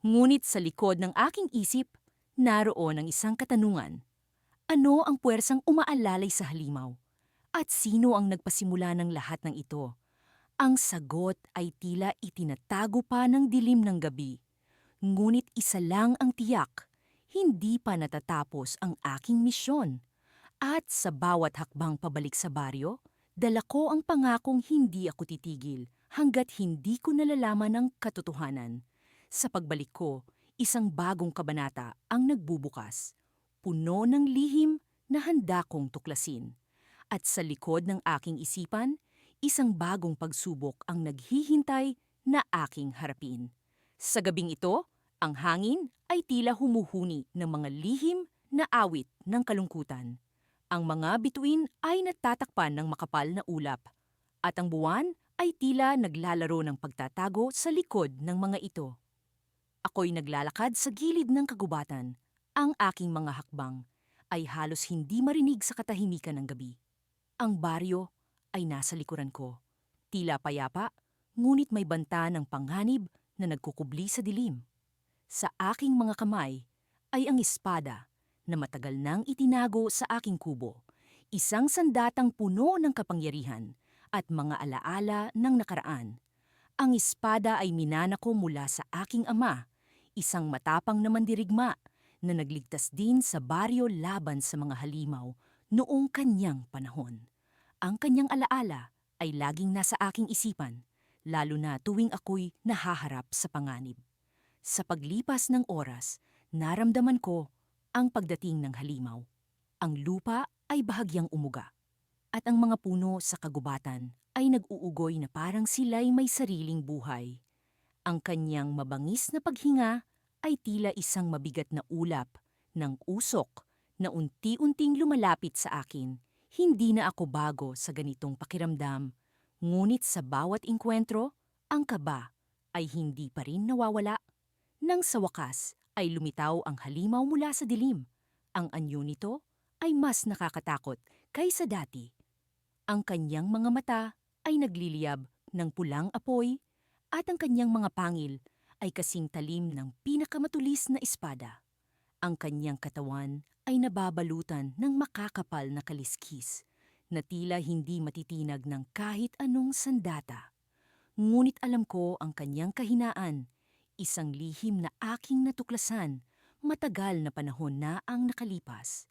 Ngunit sa likod ng aking isip, naroon ang isang katanungan. Ano ang puwersang umaalalay sa halimaw? At sino ang nagpasimula ng lahat ng ito? Ang sagot ay tila itinatago pa ng dilim ng gabi. Ngunit isa lang ang tiyak, hindi pa natatapos ang aking misyon. At sa bawat hakbang pabalik sa baryo, dala ko ang pangakong hindi ako titigil hanggat hindi ko nalalaman ang katotohanan. Sa pagbalik ko, isang bagong kabanata ang nagbubukas, puno ng lihim na handa kong tuklasin. At sa likod ng aking isipan, isang bagong pagsubok ang naghihintay na aking harapin. Sa gabing ito, ang hangin ay tila humuhuni ng mga lihim na awit ng kalungkutan. Ang mga bituin ay natatakpan ng makapal na ulap, at ang buwan ay tila naglalaro ng pagtatago sa likod ng mga ito. Ako'y naglalakad sa gilid ng kagubatan. Ang aking mga hakbang ay halos hindi marinig sa katahimikan ng gabi. Ang baryo ay nasa likuran ko. Tila payapa, ngunit may banta ng panganib na nagkukubli sa dilim. Sa aking mga kamay ay ang espada na matagal nang itinago sa aking kubo. Isang sandatang puno ng kapangyarihan at mga alaala ng nakaraan. Ang espada ay minana ko mula sa aking ama, isang matapang na mandirigma na nagligtas din sa baryo laban sa mga halimaw noong kanyang panahon. Ang kanyang alaala ay laging nasa aking isipan, lalo na tuwing ako'y nahaharap sa panganib. Sa paglipas ng oras, naramdaman ko ang pagdating ng halimaw. Ang lupa ay bahagyang umuga, at ang mga puno sa kagubatan ay nag-uugoy na parang sila'y may sariling buhay. Ang kanyang mabangis na paghinga ay tila isang mabigat na ulap ng usok na unti-unting lumalapit sa akin. Hindi na ako bago sa ganitong pakiramdam, ngunit sa bawat engkwentro, ang kaba ay hindi pa rin nawawala. Nang sa wakas ay lumitaw ang halimaw mula sa dilim, ang anyo nito ay mas nakakatakot kaysa dati. Ang kanyang mga mata ay nagliliyab ng pulang apoy at ang kanyang mga pangil ay kasing talim ng pinakamatulis na espada. Ang kanyang katawan ay nababalutan ng makakapal na kaliskis na tila hindi matitinag ng kahit anong sandata. Ngunit alam ko ang kanyang kahinaan, isang lihim na aking natuklasan matagal na panahon na ang nakalipas.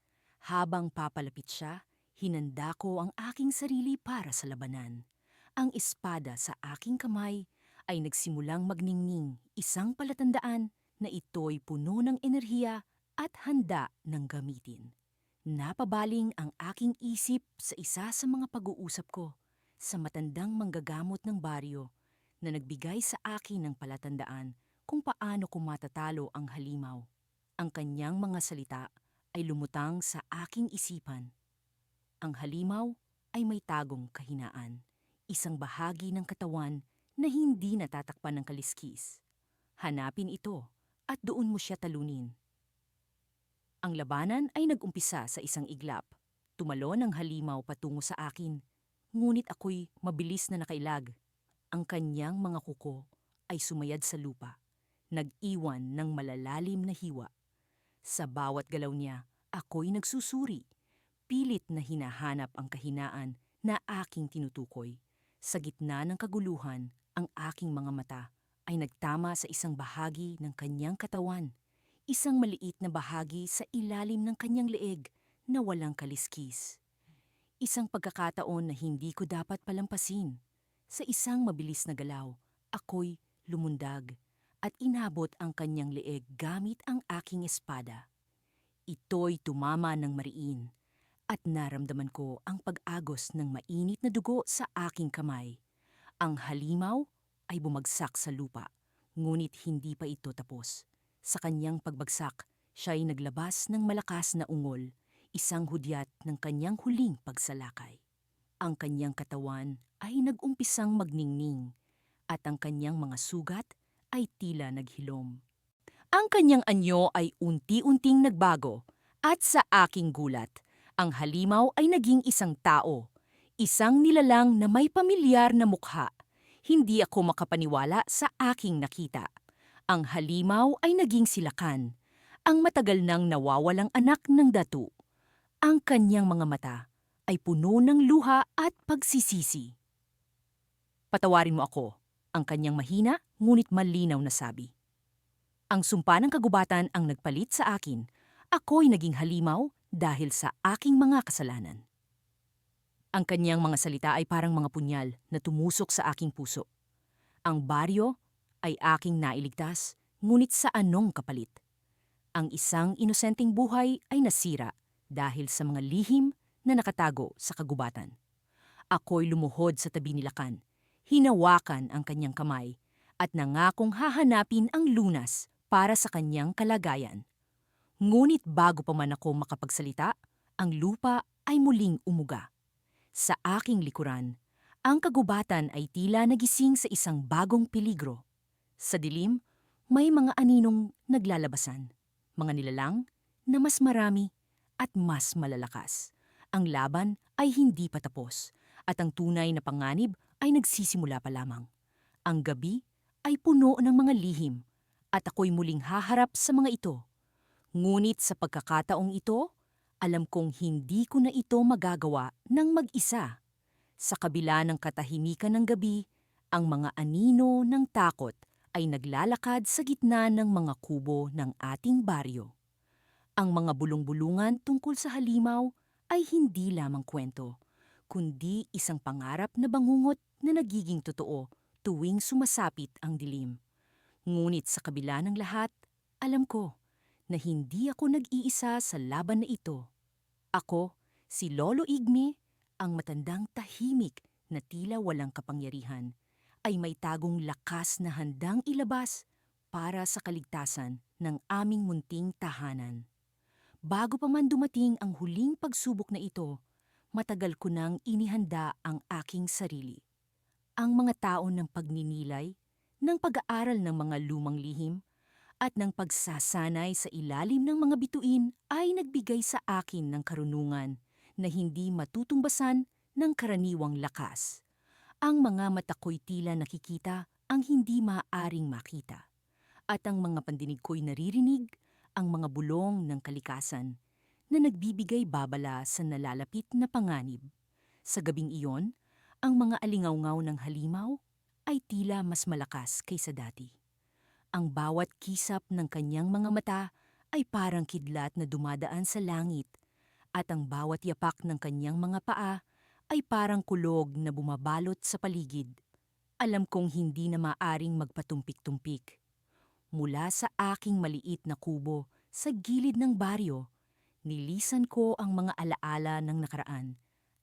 Habang papalapit siya, hinanda ko ang aking sarili para sa labanan. Ang espada sa aking kamay ay nagsimulang magningning, isang palatandaan na ito'y puno ng enerhiya at handa ng gamitin. Napabaling ang aking isip sa isa sa mga pag-uusap ko sa matandang manggagamot ng baryo na nagbigay sa akin ng palatandaan kung paano ko matatalo ang halimaw. Ang kanyang mga salita ay lumutang sa aking isipan. Ang halimaw ay may tagong kahinaan, isang bahagi ng katawan na hindi natatakpan ng kaliskis. Hanapin ito at doon mo siya talunin. Ang labanan ay nag-umpisa sa isang iglap. Tumalon ang halimaw patungo sa akin, ngunit ako'y mabilis na nakailag. Ang kanyang mga kuko ay sumayad sa lupa, nag-iwan ng malalalim na hiwa. Sa bawat galaw niya, ako'y nagsusuri, pilit na hinahanap ang kahinaan na aking tinutukoy. Sa gitna ng kaguluhan, ang aking mga mata ay nagtama sa isang bahagi ng kanyang katawan, isang maliit na bahagi sa ilalim ng kanyang leeg na walang kaliskis. Isang pagkakataon na hindi ko dapat palampasin. Sa isang mabilis na galaw, ako'y lumundag at inabot ang kanyang leeg gamit ang aking espada. Ito'y tumama ng mariin at naramdaman ko ang pag-agos ng mainit na dugo sa aking kamay. Ang halimaw ay bumagsak sa lupa, ngunit hindi pa ito tapos. Sa kanyang pagbagsak, siya'y naglabas ng malakas na ungol, isang hudyat ng kanyang huling pagsalakay. Ang kanyang katawan ay nag-umpisang magningning at ang kanyang mga sugat ay tila naghilom. Ang kanyang anyo ay unti-unting nagbago at sa aking gulat, ang halimaw ay naging isang tao, isang nilalang na may pamilyar na mukha. Hindi ako makapaniwala sa aking nakita. Ang halimaw ay naging silakan, ang matagal nang nawawalang anak ng datu. Ang kanyang mga mata ay puno ng luha at pagsisisi. Patawarin mo ako, ang kanyang mahina ngunit malinaw na sabi. Ang sumpa ng kagubatan ang nagpalit sa akin. Ako'y naging halimaw dahil sa aking mga kasalanan. Ang kanyang mga salita ay parang mga punyal na tumusok sa aking puso. Ang baryo ay aking nailigtas, ngunit sa anong kapalit? Ang isang inosenteng buhay ay nasira dahil sa mga lihim na nakatago sa kagubatan. Ako'y lumuhod sa tabi ni Lakan, hinawakan ang kanyang kamay, at nangakong hahanapin ang lunas para sa kanyang kalagayan. Ngunit bago pa man ako makapagsalita, ang lupa ay muling umuga. Sa aking likuran, ang kagubatan ay tila nagising sa isang bagong peligro. Sa dilim, may mga aninong naglalabasan, mga nilalang na mas marami at mas malalakas. Ang laban ay hindi pa tapos at ang tunay na panganib ay nagsisimula pa lamang. Ang gabi ay puno ng mga lihim at ako'y muling haharap sa mga ito. Ngunit sa pagkakataong ito, alam kong hindi ko na ito magagawa ng mag-isa. Sa kabila ng katahimikan ng gabi, ang mga anino ng takot ay naglalakad sa gitna ng mga kubo ng ating baryo. Ang mga bulong-bulungan tungkol sa halimaw ay hindi lamang kwento, kundi isang pangarap na bangungot na nagiging totoo tuwing sumasapit ang dilim. Ngunit sa kabila ng lahat, alam ko na hindi ako nag-iisa sa laban na ito. Ako, si Lolo Igme, ang matandang tahimik na tila walang kapangyarihan, ay may tagong lakas na handang ilabas para sa kaligtasan ng aming munting tahanan. Bago pa man dumating ang huling pagsubok na ito, matagal ko nang inihanda ang aking sarili. Ang mga taon ng pagninilay, ng pag-aaral ng mga lumang lihim, at ng pagsasanay sa ilalim ng mga bituin ay nagbigay sa akin ng karunungan na hindi matutumbasan ng karaniwang lakas. Ang mga mata ko'y tila nakikita ang hindi maaaring makita. At ang mga pandinig ko'y naririnig ang mga bulong ng kalikasan na nagbibigay babala sa nalalapit na panganib. Sa gabing iyon, ang mga alingawngaw ng halimaw ay tila mas malakas kaysa dati. Ang bawat kisap ng kanyang mga mata ay parang kidlat na dumadaan sa langit at ang bawat yapak ng kanyang mga paa ay parang kulog na bumabalot sa paligid. Alam kong hindi na maaring magpatumpik-tumpik. Mula sa aking maliit na kubo sa gilid ng baryo, nilisan ko ang mga alaala ng nakaraan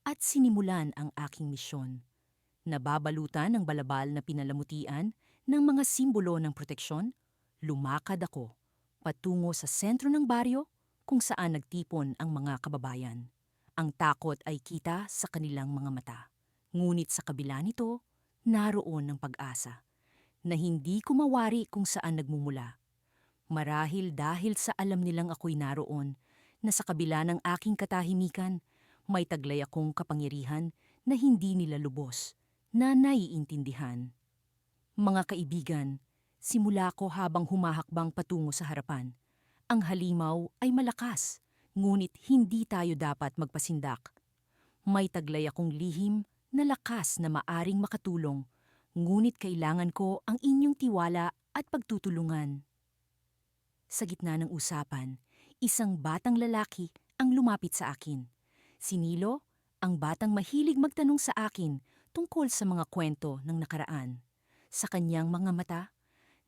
at sinimulan ang aking misyon. Nababalutan ng balabal na pinalamutian ng mga simbolo ng proteksyon, lumakad ako patungo sa sentro ng baryo kung saan nagtipon ang mga kababayan. Ang takot ay kita sa kanilang mga mata. Ngunit sa kabila nito, naroon ang pag-asa na hindi ko mawari kung saan nagmumula. Marahil dahil sa alam nilang ako'y naroon, na sa kabila ng aking katahimikan, may taglay akong kapangyarihan na hindi nila lubos, na naiintindihan. Mga kaibigan, simula ko habang humahakbang patungo sa harapan. Ang halimaw ay malakas, ngunit hindi tayo dapat magpasindak. May taglay akong lihim na lakas na maaring makatulong, ngunit kailangan ko ang inyong tiwala at pagtutulungan. Sa gitna ng usapan, isang batang lalaki ang lumapit sa akin. Si Nilo, ang batang mahilig magtanong sa akin tungkol sa mga kwento ng nakaraan. Sa kanyang mga mata,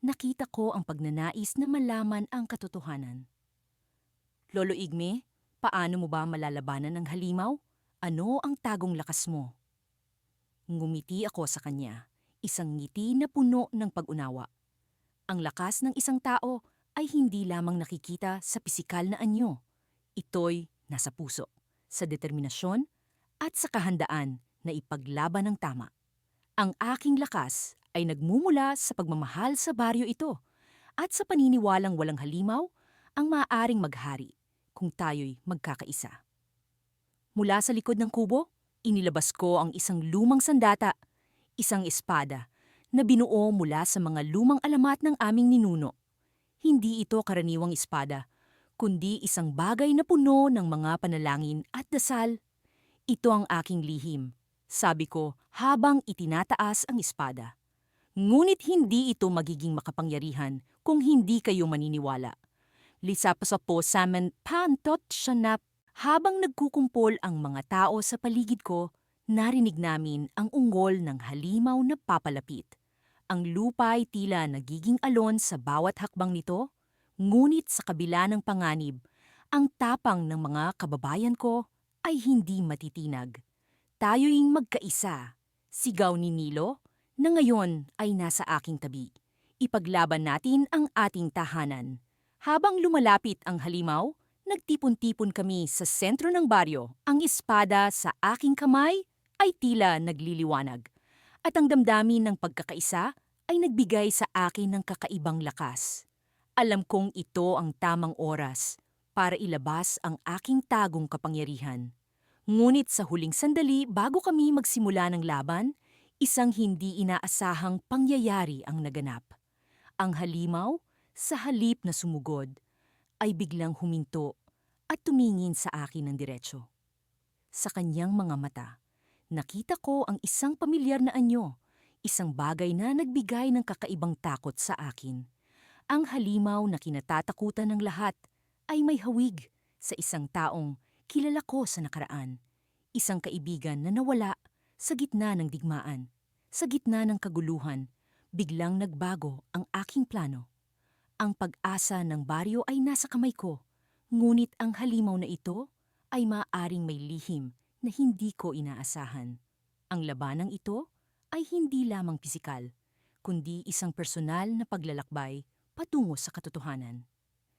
nakita ko ang pagnanais na malaman ang katotohanan. Lolo Igme, paano mo ba malalabanan ng halimaw? Ano ang tagong lakas mo? Ngumiti ako sa kanya, isang ngiti na puno ng pag-unawa. Ang lakas ng isang tao ay hindi lamang nakikita sa pisikal na anyo. Ito'y nasa puso, sa determinasyon at sa kahandaan na ipaglaban ng tama. Ang aking lakas ay nagmumula sa pagmamahal sa baryo ito at sa paniniwalang walang halimaw ang maaaring maghari kung tayo'y magkakaisa. Mula sa likod ng kubo, inilabas ko ang isang lumang sandata, isang espada, na binuo mula sa mga lumang alamat ng aming ninuno. Hindi ito karaniwang espada, kundi isang bagay na puno ng mga panalangin at dasal. Ito ang aking lihim, sabi ko habang itinataas ang espada. Ngunit hindi ito magiging makapangyarihan kung hindi kayo maniniwala. Lisapasapo saman pantot siyanap. Habang nagkukumpol ang mga tao sa paligid ko, narinig namin ang ungol ng halimaw na papalapit. Ang lupa ay tila nagiging alon sa bawat hakbang nito, ngunit sa kabila ng panganib, ang tapang ng mga kababayan ko ay hindi matitinag. Tayo'y magkaisa, sigaw ni Nilo, na ngayon ay nasa aking tabi. Ipaglaban natin ang ating tahanan. Habang lumalapit ang halimaw, nagtipon-tipon kami sa sentro ng baryo. Ang espada sa aking kamay ay tila nagliliwanag. At ang damdamin ng pagkakaisa ay nagbigay sa akin ng kakaibang lakas. Alam kong ito ang tamang oras para ilabas ang aking tagong kapangyarihan. Ngunit sa huling sandali bago kami magsimula ng laban, isang hindi inaasahang pangyayari ang naganap. Ang halimaw, sa halip na sumugod, ay biglang huminto at tumingin sa akin ng diretso. Sa kanyang mga mata, nakita ko ang isang pamilyar na anyo, isang bagay na nagbigay ng kakaibang takot sa akin. Ang halimaw na kinatatakutan ng lahat ay may hawig sa isang taong kilala ko sa nakaraan. Isang kaibigan na nawala sa gitna ng digmaan, sa gitna ng kaguluhan, biglang nagbago ang aking plano. Ang pag-asa ng baryo ay nasa kamay ko, ngunit ang halimaw na ito ay maaaring may lihim na hindi ko inaasahan. Ang labanang ito ay hindi lamang pisikal, kundi isang personal na paglalakbay patungo sa katotohanan.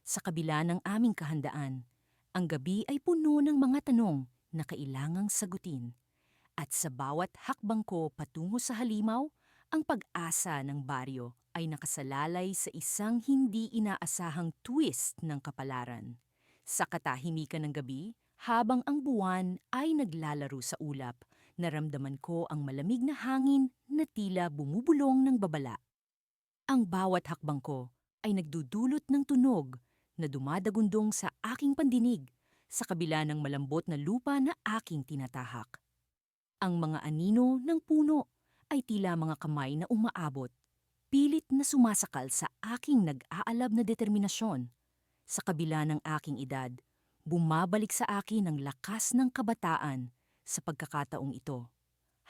Sa kabila ng aming kahandaan, ang gabi ay puno ng mga tanong na kailangang sagutin. At sa bawat hakbang ko patungo sa halimaw, ang pag-asa ng baryo ay nakasalalay sa isang hindi inaasahang twist ng kapalaran. Sa katahimikan ng gabi, habang ang buwan ay naglalaro sa ulap, naramdaman ko ang malamig na hangin na tila bumubulong ng babala. Ang bawat hakbang ko ay nagdudulot ng tunog na dumadagundong sa aking pandinig sa kabila ng malambot na lupa na aking tinatahak. Ang mga anino ng puno ay tila mga kamay na umaabot, pilit na sumasakal sa aking nag-aalab na determinasyon. Sa kabila ng aking edad, bumabalik sa akin ang lakas ng kabataan sa pagkakataong ito.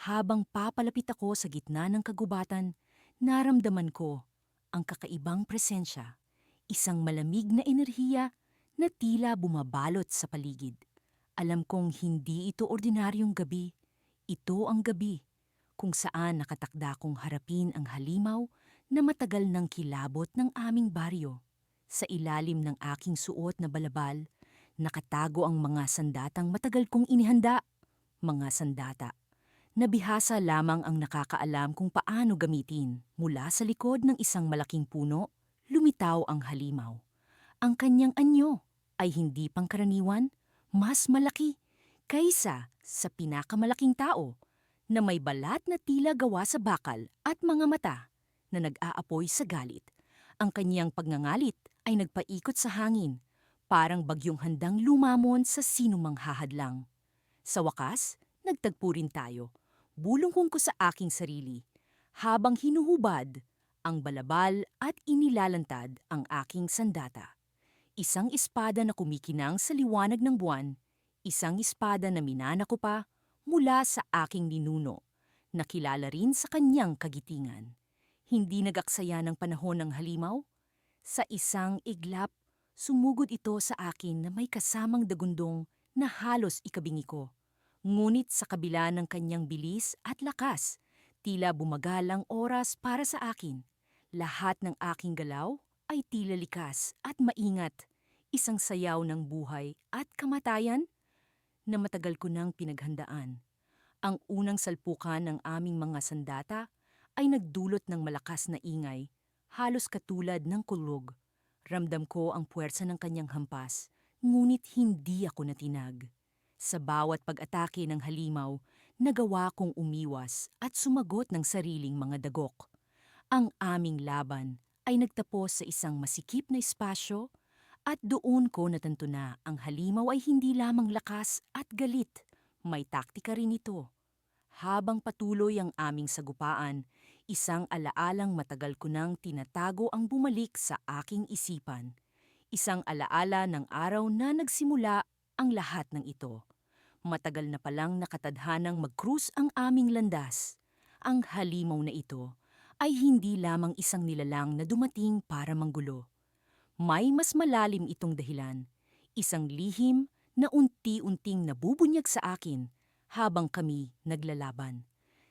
Habang papalapit ako sa gitna ng kagubatan, naramdaman ko ang kakaibang presensya, isang malamig na enerhiya na tila bumabalot sa paligid. Alam kong hindi ito ordinaryong gabi. Ito ang gabi kung saan nakatakda kong harapin ang halimaw na matagal nang kilabot ng aming baryo. Sa ilalim ng aking suot na balabal, nakatago ang mga sandatang matagal kong inihanda. Mga sandata na bihasa lamang ang nakakaalam kung paano gamitin. Mula sa likod ng isang malaking puno, lumitaw ang halimaw. Ang kanyang anyo ay hindi pangkaraniwan, mas malaki kaysa sa pinakamalaking tao na may balat na tila gawa sa bakal at mga mata na nag-aapoy sa galit. Ang kanyang pagngangalit ay nagpaikot sa hangin, parang bagyong handang lumamon sa sinumang hahadlang. Sa wakas, nagtagpo rin tayo. Bulongkong ko sa aking sarili, habang hinuhubad ang balabal at inilalantad ang aking sandata. Isang espada na kumikinang sa liwanag ng buwan, isang espada na minana ko pa mula sa aking ninuno, na kilala rin sa kanyang kagitingan. Hindi nag-aksaya ng panahon ng halimaw. Sa isang iglap, sumugod ito sa akin na may kasamang dagundong na halos ikabingi ko. Ngunit sa kabila ng kanyang bilis at lakas, tila bumagal ang oras para sa akin. Lahat ng aking galaw ay tila likas at maingat, isang sayaw ng buhay at kamatayan na matagal ko nang pinaghandaan. Ang unang salpukan ng aming mga sandata ay nagdulot ng malakas na ingay, halos katulad ng kulog. Ramdam ko ang puwersa ng kanyang hampas, ngunit hindi ako natinag. Sa bawat pag-atake ng halimaw, nagawa kong umiwas at sumagot ng sariling mga dagok. Ang aming laban ay nagtapos sa isang masikip na espasyo at doon ko natanto na ang halimaw ay hindi lamang lakas at galit, may taktika rin ito. Habang patuloy ang aming sagupaan, isang alaalang matagal ko nang tinatago ang bumalik sa aking isipan. Isang alaala ng araw na nagsimula ang lahat ng ito. Matagal na palang nakatadhanang mag-cruise ang aming landas. Ang halimaw na ito ay hindi lamang isang nilalang na dumating para manggulo. May mas malalim itong dahilan, isang lihim na unti-unting nabubunyag sa akin habang kami naglalaban.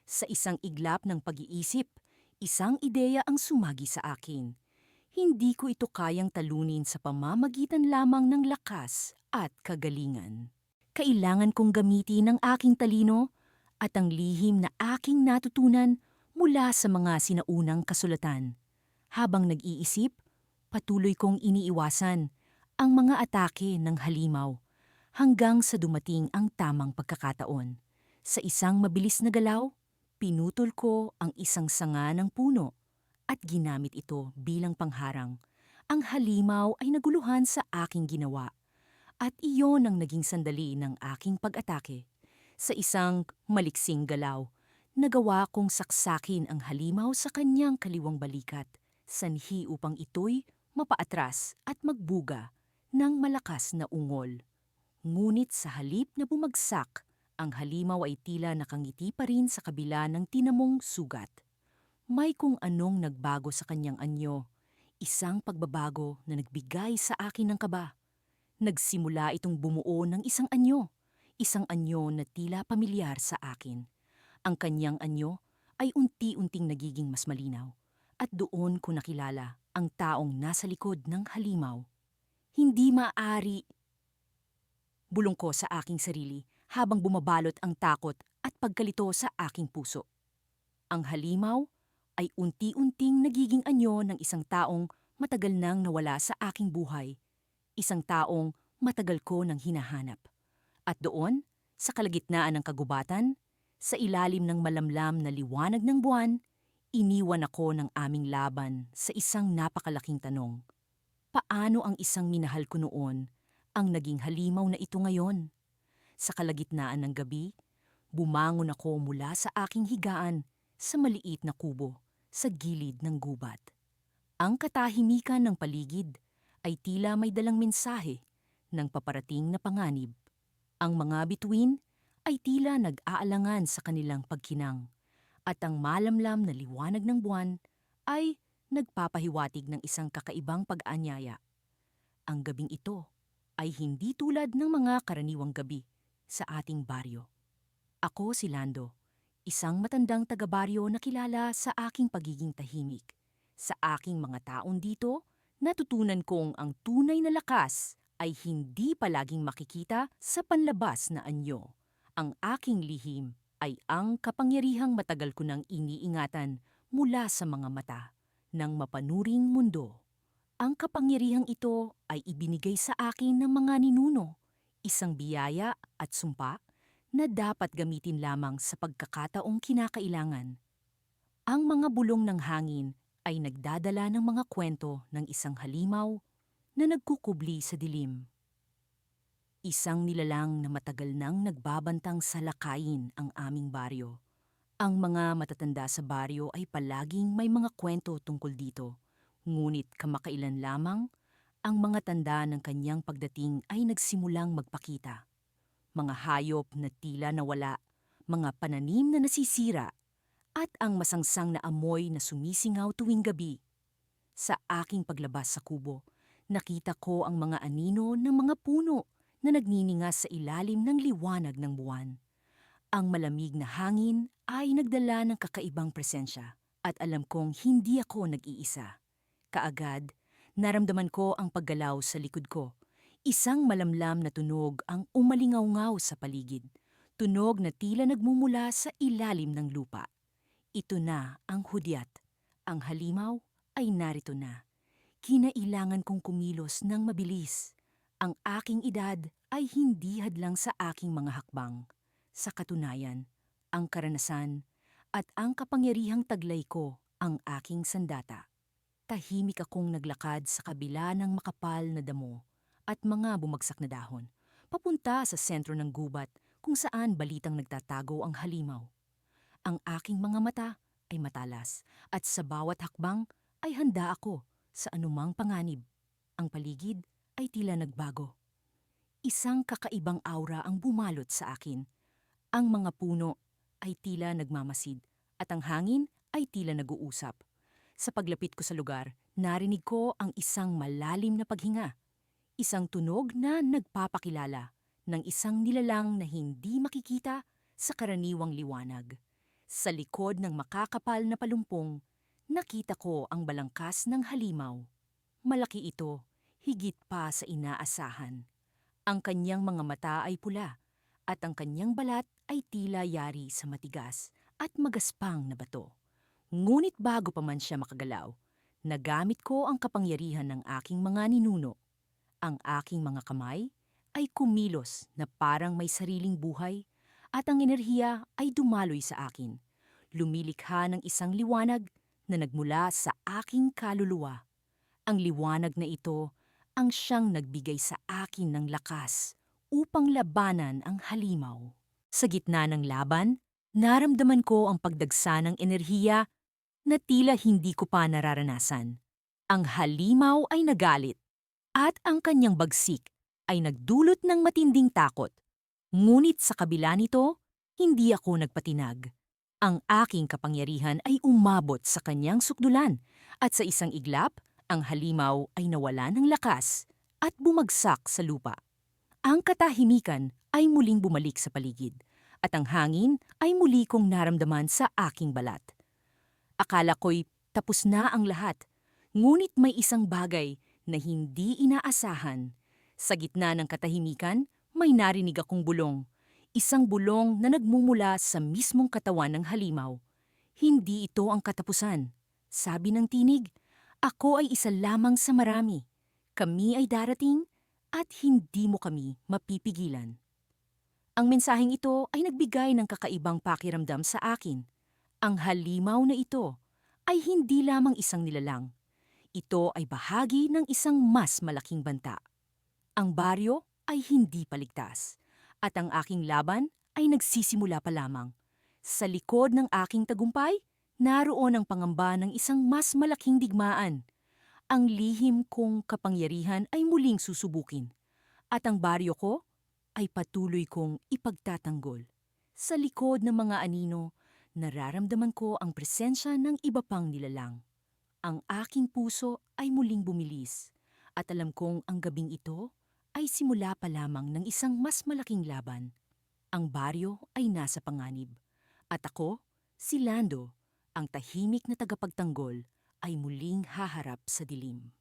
Sa isang iglap ng pag-iisip, isang ideya ang sumagi sa akin. Hindi ko ito kayang talunin sa pamamagitan lamang ng lakas at kagalingan. Kailangan kong gamitin ang aking talino at ang lihim na aking natutunan mula sa mga sinaunang kasulatan. Habang nag-iisip, patuloy kong iniiwasan ang mga atake ng halimaw. hanggang sa dumating ang tamang pagkakataon. Sa isang mabilis na galaw, pinutol ko ang isang sanga ng puno at ginamit ito bilang pangharang. Ang halimaw ay naguluhan sa aking ginawa at iyon ang naging sandali ng aking pag-atake. Sa isang maliksing galaw, nagawa kong saksakin ang halimaw sa kanyang kaliwang balikat, sanhi upang ito'y mapaatras at magbuga ng malakas na ungol. Ngunit sa halip na bumagsak, ang halimaw ay tila nakangiti pa rin sa kabila ng tinamong sugat. May kung anong nagbago sa kanyang anyo, isang pagbabago na nagbigay sa akin ng kaba. Nagsimula itong bumuo ng isang anyo na tila pamilyar sa akin. Ang kanyang anyo ay unti-unting nagiging mas malinaw at doon ko nakilala ang taong nasa likod ng halimaw. Hindi maaari, bulong ko sa aking sarili habang bumabalot ang takot at pagkalito sa aking puso. Ang halimaw ay unti-unting nagiging anyo ng isang taong matagal nang nawala sa aking buhay. Isang taong matagal ko nang hinahanap. At doon, sa kalagitnaan ng kagubatan, sa ilalim ng malamlam na liwanag ng buwan, iniwan ako ng aming laban sa isang napakalaking tanong. Paano ang isang minahal ko noon ang naging halimaw na ito ngayon? Sa kalagitnaan ng gabi, bumangon ako mula sa aking higaan sa maliit na kubo sa gilid ng gubat. Ang katahimikan ng paligid ay tila may dalang mensahe ng paparating na panganib. Ang mga bituin ay tila nag-aalangan sa kanilang pagkinang at ang malamlam na liwanag ng buwan ay nagpapahiwatig ng isang kakaibang pag-aanyaya. Ang gabing ito ay hindi tulad ng mga karaniwang gabi sa ating baryo. Ako si Lando, isang matandang taga-baryo na kilala sa aking pagiging tahimik. Sa aking mga taon dito, natutunan kong ang tunay na lakas ay hindi palaging makikita sa panlabas na anyo. Ang aking lihim ay ang kapangyarihang matagal ko nang iniingatan mula sa mga mata ng mapanuring mundo. Ang kapangyarihang ito ay ibinigay sa akin ng mga ninuno, isang biyaya at sumpa na dapat gamitin lamang sa pagkakataong kinakailangan. Ang mga bulong ng hangin ay nagdadala ng mga kwento ng isang halimaw na nagkukubli sa dilim. Isang nilalang na matagal nang nagbabantang salakayin ang aming baryo. Ang mga matatanda sa baryo ay palaging may mga kwento tungkol dito. Ngunit kamakailan lamang, ang mga tanda ng kanyang pagdating ay nagsimulang magpakita. Mga hayop na tila nawala, mga pananim na nasisira, at ang masangsang na amoy na sumisingaw tuwing gabi. Sa aking paglabas sa kubo, nakita ko ang mga anino ng mga puno na nagniningas sa ilalim ng liwanag ng buwan. Ang malamig na hangin ay nagdala ng kakaibang presensya at alam kong hindi ako nag-iisa. Kaagad, naramdaman ko ang paggalaw sa likod ko. Isang malamlam na tunog ang umalingaw-ngaw sa paligid. Tunog na tila nagmumula sa ilalim ng lupa. Ito na ang hudyat. Ang halimaw ay narito na. Kinailangan kong kumilos ng mabilis. Ang aking edad ay hindi hadlang sa aking mga hakbang. Sa katunayan, ang karanasan at ang kapangyarihang taglay ko ang aking sandata. Tahimik akong naglakad sa kabila ng makapal na damo at mga bumagsak na dahon, papunta sa sentro ng gubat kung saan balitang nagtatago ang halimaw. Ang aking mga mata ay matalas at sa bawat hakbang ay handa ako sa anumang panganib. Ang paligid ay tila nagbago. Isang kakaibang aura ang bumalot sa akin. Ang mga puno ay tila nagmamasid at ang hangin ay tila nag-uusap. Sa paglapit ko sa lugar, narinig ko ang isang malalim na paghinga. Isang tunog na nagpapakilala ng isang nilalang na hindi makikita sa karaniwang liwanag. Sa likod ng makakapal na palumpong, nakita ko ang balangkas ng halimaw. Malaki ito, higit pa sa inaasahan. Ang kanyang mga mata ay pula at ang kanyang balat ay tila yari sa matigas at magaspang na bato. Ngunit bago pa man siya makagalaw, nagamit ko ang kapangyarihan ng aking mga ninuno. Ang aking mga kamay ay kumilos na parang may sariling buhay at ang enerhiya ay dumaloy sa akin. Lumilikha ng isang liwanag na nagmula sa aking kaluluwa. Ang liwanag na ito ang siyang nagbigay sa akin ng lakas upang labanan ang halimaw. Sa gitna ng laban, naramdaman ko ang pagdagsa ng enerhiya na tila hindi ko pa nararanasan. Ang halimaw ay nagalit at ang kanyang bagsik ay nagdulot ng matinding takot. Ngunit sa kabila nito, hindi ako nagpatinag. Ang aking kapangyarihan ay umabot sa kanyang sukdulan at sa isang iglap, ang halimaw ay nawala ng lakas at bumagsak sa lupa. Ang katahimikan ay muling bumalik sa paligid at ang hangin ay muli kong naramdaman sa aking balat. Akala ko'y tapos na ang lahat, ngunit may isang bagay na hindi inaasahan. Sa gitna ng katahimikan, may narinig akong bulong. Isang bulong na nagmumula sa mismong katawan ng halimaw. Hindi ito ang katapusan. Sabi ng tinig, ako ay isa lamang sa marami. Kami ay darating at hindi mo kami mapipigilan. Ang mensaheng ito ay nagbigay ng kakaibang pakiramdam sa akin. Ang halimaw na ito ay hindi lamang isang nilalang. Ito ay bahagi ng isang mas malaking banta. Ang baryo ay hindi paligtas at ang aking laban ay nagsisimula pa lamang. Sa likod ng aking tagumpay, naroon ang pangamba ng isang mas malaking digmaan. Ang lihim kong kapangyarihan ay muling susubukin at ang baryo ko ay patuloy kong ipagtatanggol. Sa likod ng mga anino, nararamdaman ko ang presensya ng iba pang nilalang. Ang aking puso ay muling bumilis at alam kong ang gabing ito ay simula pa lamang ng isang mas malaking laban. Ang baryo ay nasa panganib at ako, si Lando, ang tahimik na tagapagtanggol, ay muling haharap sa dilim.